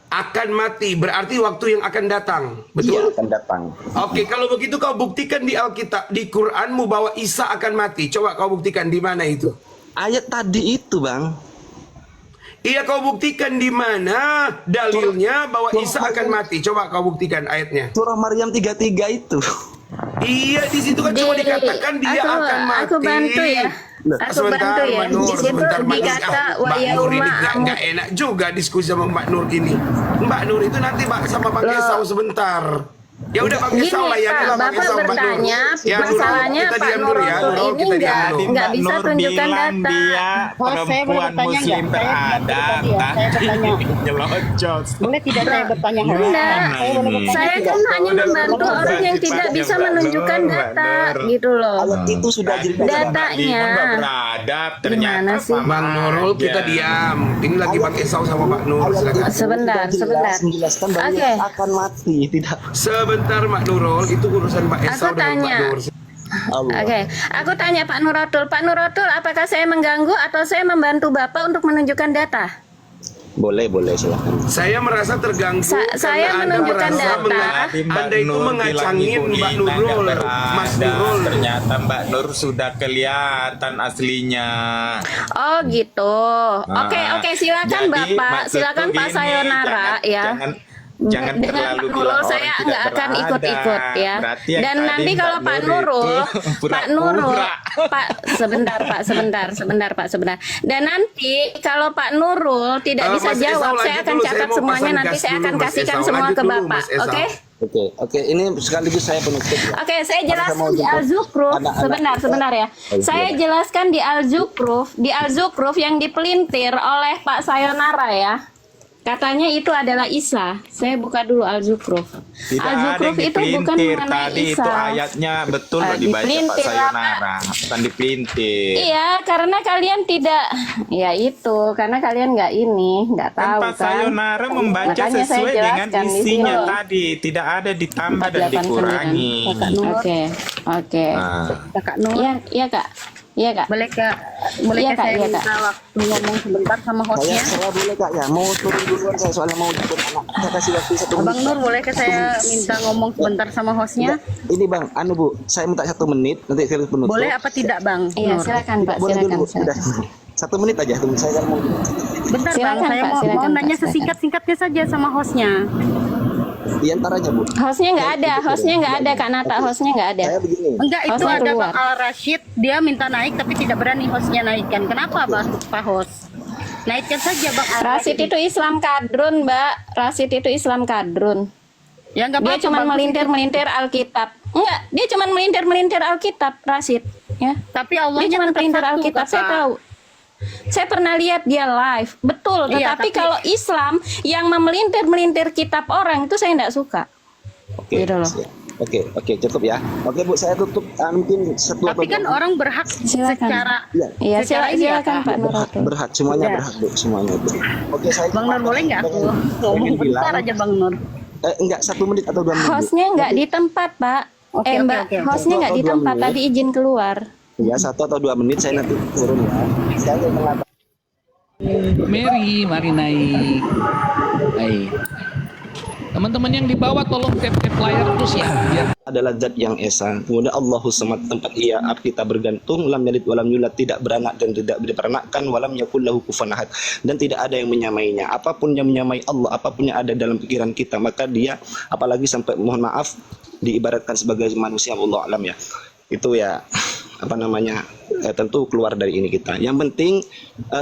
[SPEAKER 3] Akan mati berarti waktu yang akan datang,
[SPEAKER 6] Iya,
[SPEAKER 3] betul?
[SPEAKER 6] akan datang.
[SPEAKER 3] Oke, kalau begitu kau buktikan di Alkitab, di Quranmu bahwa Isa akan mati. Coba kau buktikan di mana itu?
[SPEAKER 6] Ayat tadi itu, Bang.
[SPEAKER 3] Iya, kau buktikan di mana dalilnya bahwa Isa akan mati. Coba kau buktikan ayatnya.
[SPEAKER 6] Surah Maryam 33 itu.
[SPEAKER 3] Iya, di situ kan cuma dikatakan dia akan mati.
[SPEAKER 1] Aku bantu ya. Aku bantu ya.
[SPEAKER 3] Mbak Nur,
[SPEAKER 1] Di situ
[SPEAKER 3] sebentar, Mbak Nur.
[SPEAKER 1] dikata wa
[SPEAKER 3] Mbak Nur ini
[SPEAKER 1] yauma
[SPEAKER 3] nggak enak juga diskusi sama Mbak Nur ini. Mbak Nur itu nanti sama Bang Esau sebentar. Ya udah Bang
[SPEAKER 1] Gini,
[SPEAKER 3] Esau lah ya,
[SPEAKER 1] Pak,
[SPEAKER 3] Bang
[SPEAKER 1] Bapak
[SPEAKER 3] Esau, Mbak Nur.
[SPEAKER 1] bertanya,
[SPEAKER 3] Ya, Nurul,
[SPEAKER 1] masalahnya
[SPEAKER 3] kita
[SPEAKER 1] Pak
[SPEAKER 3] diam dulu ya,
[SPEAKER 1] Nurul
[SPEAKER 3] Nurul,
[SPEAKER 1] ini
[SPEAKER 3] kita diam
[SPEAKER 1] nggak
[SPEAKER 3] dulu.
[SPEAKER 1] nggak bisa
[SPEAKER 8] Nur
[SPEAKER 1] tunjukkan
[SPEAKER 8] bilang
[SPEAKER 1] data.
[SPEAKER 8] dia
[SPEAKER 7] Oh, saya boleh
[SPEAKER 8] perempuan
[SPEAKER 7] bertanya
[SPEAKER 8] muslim
[SPEAKER 7] nggak? Saya
[SPEAKER 8] beradab.
[SPEAKER 7] tadi ya, saya bertanya.
[SPEAKER 8] Nyelocos.
[SPEAKER 7] Boleh tidak saya bertanya host?
[SPEAKER 1] Enggak,
[SPEAKER 7] Saya boleh bertanya
[SPEAKER 1] saya
[SPEAKER 7] tidak?
[SPEAKER 1] kan hanya membantu orang yang tidak bisa menunjukkan data, gitu loh.
[SPEAKER 6] Ayat itu sudah jelas.
[SPEAKER 1] Datanya.
[SPEAKER 8] Beradab
[SPEAKER 1] Gimana
[SPEAKER 8] ternyata
[SPEAKER 1] sih?
[SPEAKER 8] sama
[SPEAKER 3] Bang Nurul, kita
[SPEAKER 8] aja.
[SPEAKER 3] diam. Ini lagi Bang Esau sama Mbak Nur, silakan.
[SPEAKER 1] Sebentar, sebentar.
[SPEAKER 6] Menjelaskan bahwa
[SPEAKER 1] Oke.
[SPEAKER 6] akan mati, tidak.
[SPEAKER 3] Sebentar Mbak Nurul, itu urusan Mbak Esau
[SPEAKER 1] Aku
[SPEAKER 3] dan Mbak
[SPEAKER 1] tanya.
[SPEAKER 3] Nur.
[SPEAKER 6] Allah.
[SPEAKER 1] Oke, aku tanya Pak Nuratul. Pak Nuratul, apakah saya mengganggu atau saya membantu Bapak untuk menunjukkan data?
[SPEAKER 6] Boleh, silakan.
[SPEAKER 3] Saya merasa terganggu
[SPEAKER 1] Saya
[SPEAKER 3] karena Anda
[SPEAKER 1] menunjukkan
[SPEAKER 3] merasa
[SPEAKER 1] data.
[SPEAKER 8] Tadi Mbak
[SPEAKER 3] Anda itu
[SPEAKER 8] Nur
[SPEAKER 3] mengacangin
[SPEAKER 8] bilang Ibu
[SPEAKER 3] Mbak
[SPEAKER 8] Ina
[SPEAKER 3] Nurul,
[SPEAKER 8] nggak
[SPEAKER 3] Mas
[SPEAKER 8] beradab.
[SPEAKER 3] Nurul.
[SPEAKER 8] Ternyata Mbak Nur sudah kelihatan aslinya.
[SPEAKER 1] Oh gitu. Oke, silakan
[SPEAKER 8] Jadi,
[SPEAKER 1] Bapak,
[SPEAKER 8] maksudku
[SPEAKER 1] silakan Pak
[SPEAKER 8] gini,
[SPEAKER 1] Sayonara ya.
[SPEAKER 8] Jangan
[SPEAKER 1] Dengan
[SPEAKER 8] terlalu
[SPEAKER 1] Pak
[SPEAKER 8] bilang
[SPEAKER 1] Nurul
[SPEAKER 8] orang
[SPEAKER 1] saya
[SPEAKER 8] tidak
[SPEAKER 1] nggak akan
[SPEAKER 8] beradab.
[SPEAKER 1] ikut-ikut ya.
[SPEAKER 8] Berarti yang
[SPEAKER 1] Dan
[SPEAKER 8] tadi
[SPEAKER 1] nanti kalau
[SPEAKER 8] Mbak
[SPEAKER 1] Pak
[SPEAKER 8] Nur
[SPEAKER 1] Nurul,
[SPEAKER 8] itu
[SPEAKER 1] Pak Nurul,
[SPEAKER 8] pura-pura.
[SPEAKER 1] Pak sebentar Pak, sebentar Pak, sebentar. Dan nanti kalau Pak Nurul tidak bisa
[SPEAKER 3] Mas Esau,
[SPEAKER 1] jawab, saya
[SPEAKER 3] lanjut
[SPEAKER 1] akan
[SPEAKER 3] dulu. Saya
[SPEAKER 1] catat
[SPEAKER 3] mau
[SPEAKER 1] semuanya.
[SPEAKER 3] pasang
[SPEAKER 1] Nanti
[SPEAKER 3] gas
[SPEAKER 1] saya
[SPEAKER 3] dulu,
[SPEAKER 1] akan
[SPEAKER 3] Mas
[SPEAKER 1] kasihkan
[SPEAKER 3] Esau.
[SPEAKER 1] semua
[SPEAKER 3] Lanjut
[SPEAKER 1] ke
[SPEAKER 3] dulu,
[SPEAKER 1] Bapak.
[SPEAKER 3] Mas Esau.
[SPEAKER 1] Oke?
[SPEAKER 6] Oke, ini sekaligus saya penutup ya.
[SPEAKER 1] Oke, saya jelaskan
[SPEAKER 6] mau
[SPEAKER 1] di
[SPEAKER 6] jemput
[SPEAKER 1] Al-Zukruf.
[SPEAKER 6] anak-anak
[SPEAKER 1] Sebentar ya.
[SPEAKER 6] Oh,
[SPEAKER 1] Saya
[SPEAKER 6] iya.
[SPEAKER 1] jelaskan di Al-Zukruf yang dipelintir oleh Pak Sayonara ya. Katanya itu adalah Isa. Saya buka dulu Al-Zukruf.
[SPEAKER 8] Tidak ada
[SPEAKER 1] Al-Zukruf
[SPEAKER 8] yang
[SPEAKER 1] itu bukan
[SPEAKER 8] dipelintir
[SPEAKER 1] mengenai
[SPEAKER 8] tadi
[SPEAKER 1] Isa.
[SPEAKER 8] itu ayatnya betul loh dibaca Pak
[SPEAKER 1] Dipelintir,
[SPEAKER 8] Sayonara, bukan dipelintir.
[SPEAKER 1] Iya, karena kalian tidak, ya itu, karena kalian nggak nggak
[SPEAKER 8] Kan
[SPEAKER 1] tahu
[SPEAKER 8] Pak
[SPEAKER 1] kan.
[SPEAKER 8] Sayonara membaca
[SPEAKER 1] Makanya saya
[SPEAKER 8] sesuai dengan
[SPEAKER 1] jelaskan di
[SPEAKER 8] isinya
[SPEAKER 1] sini.
[SPEAKER 8] tadi, tidak ada ditambah dan
[SPEAKER 1] 489.
[SPEAKER 8] dikurangi.
[SPEAKER 7] Kakak Nur,
[SPEAKER 1] Oke.
[SPEAKER 8] Nah,
[SPEAKER 7] Kakak Nur,
[SPEAKER 1] Iya Kak. Iya Kak.
[SPEAKER 7] boleh
[SPEAKER 1] Iya, Kak,
[SPEAKER 7] saya
[SPEAKER 1] iya,
[SPEAKER 7] minta
[SPEAKER 1] Kak.
[SPEAKER 7] waktu ngomong sebentar sama hostnya?
[SPEAKER 6] Saya boleh Kak ya, mau turun duluan saya soalnya mau jemput anak. Saya kasih waktu 1 menit.
[SPEAKER 7] Abang Nur, boleh ke saya minta ngomong sebentar sama hostnya?
[SPEAKER 6] Ini Bang, Bu, saya minta 1 menit nanti saya penutup.
[SPEAKER 7] Boleh apa tidak Bang
[SPEAKER 1] Iya,
[SPEAKER 7] Nur?
[SPEAKER 1] silakan Pak,
[SPEAKER 6] Boleh
[SPEAKER 1] silakan.
[SPEAKER 6] dulu, udah. 1 menit aja, tunggu saya kan mau.
[SPEAKER 7] Bentar
[SPEAKER 1] Silakan,
[SPEAKER 7] Bang, saya
[SPEAKER 1] Pak,
[SPEAKER 7] mau
[SPEAKER 1] silakan,
[SPEAKER 7] nanya
[SPEAKER 1] Pak,
[SPEAKER 7] sesingkat-singkatnya saja sama hostnya.
[SPEAKER 6] Di antaranya Bu.
[SPEAKER 1] Hostnya nggak ada Kak Nata, hostnya nggak ada.
[SPEAKER 6] Saya begini.
[SPEAKER 7] Enggak, itu
[SPEAKER 1] Hostnya
[SPEAKER 7] ada
[SPEAKER 1] keluar.
[SPEAKER 7] Bang Al Rashid, dia minta naik tapi tidak berani hostnya naikkan. Kenapa Pak host? Naikkan saja Bang Al
[SPEAKER 1] Rasid itu Islam kadrun, Mbak. Rasid itu Islam kadrun.
[SPEAKER 7] Ya enggak
[SPEAKER 1] Dia
[SPEAKER 7] apa-apa.
[SPEAKER 1] cuma
[SPEAKER 7] Bang.
[SPEAKER 1] melintir-melintir Alkitab. Enggak, dia cuma melintir-melintir Alkitab, Rasid. Ya.
[SPEAKER 7] Tapi
[SPEAKER 1] Dia
[SPEAKER 7] Allahnya
[SPEAKER 1] cuma
[SPEAKER 7] tetap
[SPEAKER 1] melintir
[SPEAKER 7] satu,
[SPEAKER 1] Alkitab, saya
[SPEAKER 7] Kakak.
[SPEAKER 1] tahu. Saya pernah lihat dia live, betul.
[SPEAKER 7] Iya,
[SPEAKER 1] Tetapi
[SPEAKER 7] tapi-
[SPEAKER 1] kalau Islam yang memelintir-melintir kitab orang itu saya tidak suka.
[SPEAKER 6] Oke.
[SPEAKER 1] Gitu loh.
[SPEAKER 6] siap. Oke, cukup ya. Oke Bu, saya tutup mungkin 1
[SPEAKER 7] Tapi kan orang berhak
[SPEAKER 1] Silakan.
[SPEAKER 7] secara
[SPEAKER 1] Iya,
[SPEAKER 7] secara ini ya,
[SPEAKER 1] silakan
[SPEAKER 7] Kak.
[SPEAKER 1] Pak Nuratul.
[SPEAKER 6] berhak semuanya
[SPEAKER 7] Udah.
[SPEAKER 6] berhak Bu, semuanya Bu. Oke, saya
[SPEAKER 7] Bang Nur boleh nggak aku ngomong
[SPEAKER 6] pengen bilang-
[SPEAKER 7] bentar aja Bang Nur?
[SPEAKER 6] enggak 1 menit atau 2 menit. Bu.
[SPEAKER 1] Hostnya nggak di tempat, Pak.
[SPEAKER 7] Oke,
[SPEAKER 1] Mbak,
[SPEAKER 7] oke.
[SPEAKER 1] hostnya nggak di
[SPEAKER 6] Atau 2
[SPEAKER 1] tempat.
[SPEAKER 6] menit.
[SPEAKER 1] Tadi izin keluar.
[SPEAKER 6] Ya 1 atau 2 menit saya nanti turun ya. Saya mengatakan
[SPEAKER 9] Mari naik. Baik. Teman-teman yang di bawah tolong tap-tap layar terus ya, biar
[SPEAKER 6] adalah zat yang esa. Kemudian Allahu samad, tempat ia kita bergantung, lam yalid walam yulad, tidak beranak dan tidak diperanakkan, walam yakul lahu kufuwan ahad, dan tidak ada yang menyamainya. Apapun yang menyamai Allah, apapun yang ada dalam pikiran kita, maka dia apalagi sampai mohon maaf diibaratkan sebagai manusia, Allah alam ya. Itu ya tentu keluar dari ini kita. Yang penting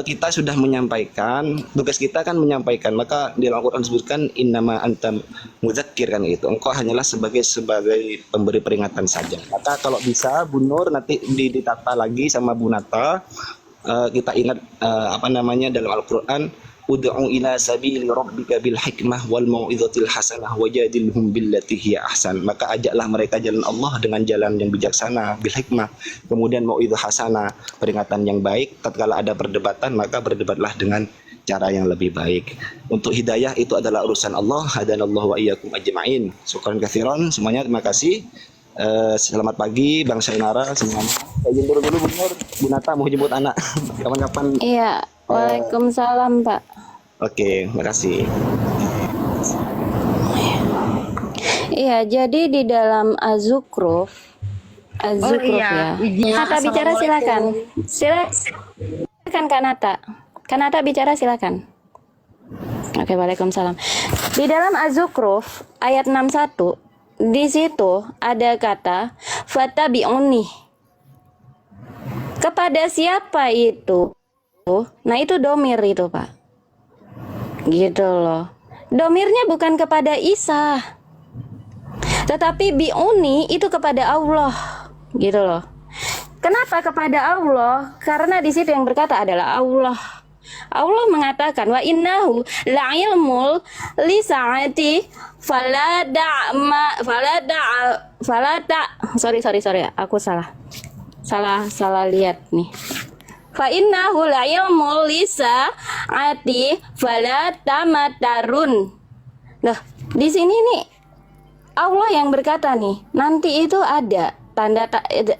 [SPEAKER 6] kita sudah menyampaikan, tugas kita kan menyampaikan. Maka di Al-Qur'an disebutkan innama anta mudzakir kan gitu. Engkau hanyalah sebagai pemberi peringatan saja. Maka kalau bisa Bu Nur nanti ditata lagi sama Bu Nata, kita ingat dalam Al-Qur'an ud'u ila sabili rabbika bil hikmah wal mau'izatil hasanah wajadilhum billati hiya ahsan. Maka ajaklah mereka jalan Allah dengan jalan yang bijaksana, bil hikmah. Kemudian mau'izah hasanah, peringatan yang baik. Tatkala ada perdebatan, maka berdebatlah dengan cara yang lebih baik. Untuk hidayah itu adalah urusan Allah. Hadanallahu wa iyyakum ajma'in. Syukran katsiran semuanya, terima kasih. Selamat pagi Bang Sainara semuanya. Saya izin dulu Bu Nur, Bu Nata mau jemput anak. Kapan-kapan.
[SPEAKER 1] Iya, waalaikumsalam Pak.
[SPEAKER 6] Oke, makasih.
[SPEAKER 1] Iya, jadi di dalam Az-Zukhruf ya. Nata bicara silakan. Silakan Kak Nata. Kak Nata bicara silakan. Oke, waalaikumsalam. Di dalam Az-Zukhruf ayat 61, di situ ada kata fatabi'uni. Kepada siapa itu? Nah, itu domir itu, Pak. Gitu loh. Domirnya bukan kepada Isa, tetapi bi'uni itu kepada Allah. Gitu loh. Kenapa kepada Allah? Karena di situ yang berkata adalah Allah. Allah mengatakan wa innahu la'ilmul lisa'ati sorry aku salah lihat nih. Fa innahu la'ilmul lisa'ati falatamatarun. Nah, di sini nih Allah yang berkata nih, nanti itu ada tanda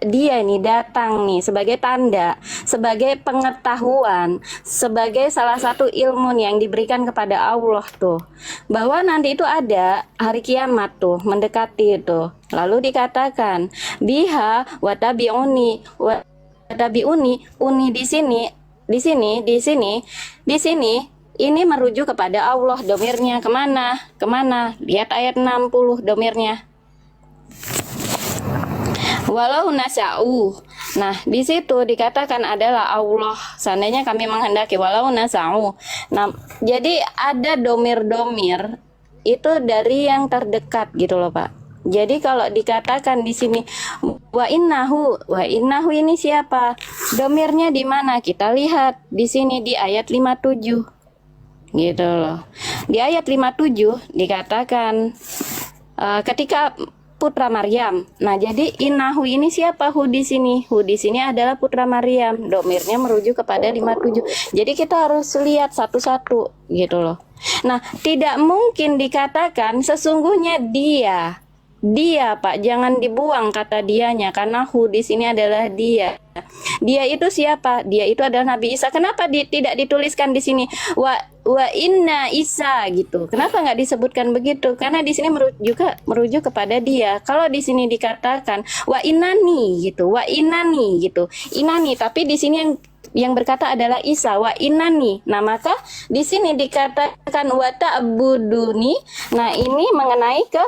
[SPEAKER 1] dia ini datang nih sebagai tanda, sebagai pengetahuan, sebagai salah satu ilmu yang diberikan kepada Allah tuh, bahwa nanti itu ada hari kiamat tuh mendekati itu. Lalu dikatakan biha watabiuni uni di sini ini merujuk kepada Allah. Domirnya kemana? Lihat ayat 60 domirnya. Walau nasa'u. Nah, di situ dikatakan adalah Allah. Seandainya kami menghendaki, walau nasa'u. Nah, jadi ada domir-domir itu dari yang terdekat gitu loh, Pak. Jadi kalau dikatakan di sini wa innahu ini siapa? Domirnya di mana? Kita lihat di sini di ayat 57. Gitu loh. Di ayat 57 dikatakan ketika putra Maryam. Nah, jadi innahu ini siapa? Hu di sini adalah putra Maryam. Domirnya merujuk kepada 57. Jadi kita harus lihat satu-satu gitu loh. Nah, tidak mungkin dikatakan sesungguhnya dia Pak, jangan dibuang kata dianya, karena hu di sini adalah dia. Dia itu siapa? Dia itu adalah Nabi Isa. Kenapa tidak dituliskan di sini wa inna Isa gitu? Kenapa nggak disebutkan begitu? Karena di sini merujuk kepada dia. Kalau di sini dikatakan wa inani gitu, inani, tapi di sini yang berkata adalah Isa wa inani. Nah, maka di sini dikatakan wa ta'buduni. Nah, ini mengenai ke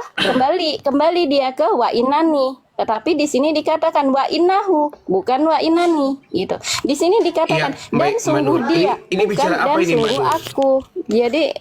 [SPEAKER 1] kembali dia ke wa inani. Tetapi di sini dikatakan wa innahu, bukan wa inani gitu. Di sini dikatakan dan sungguh dia,
[SPEAKER 3] ini
[SPEAKER 1] bukan dan sungguh aku. Jadi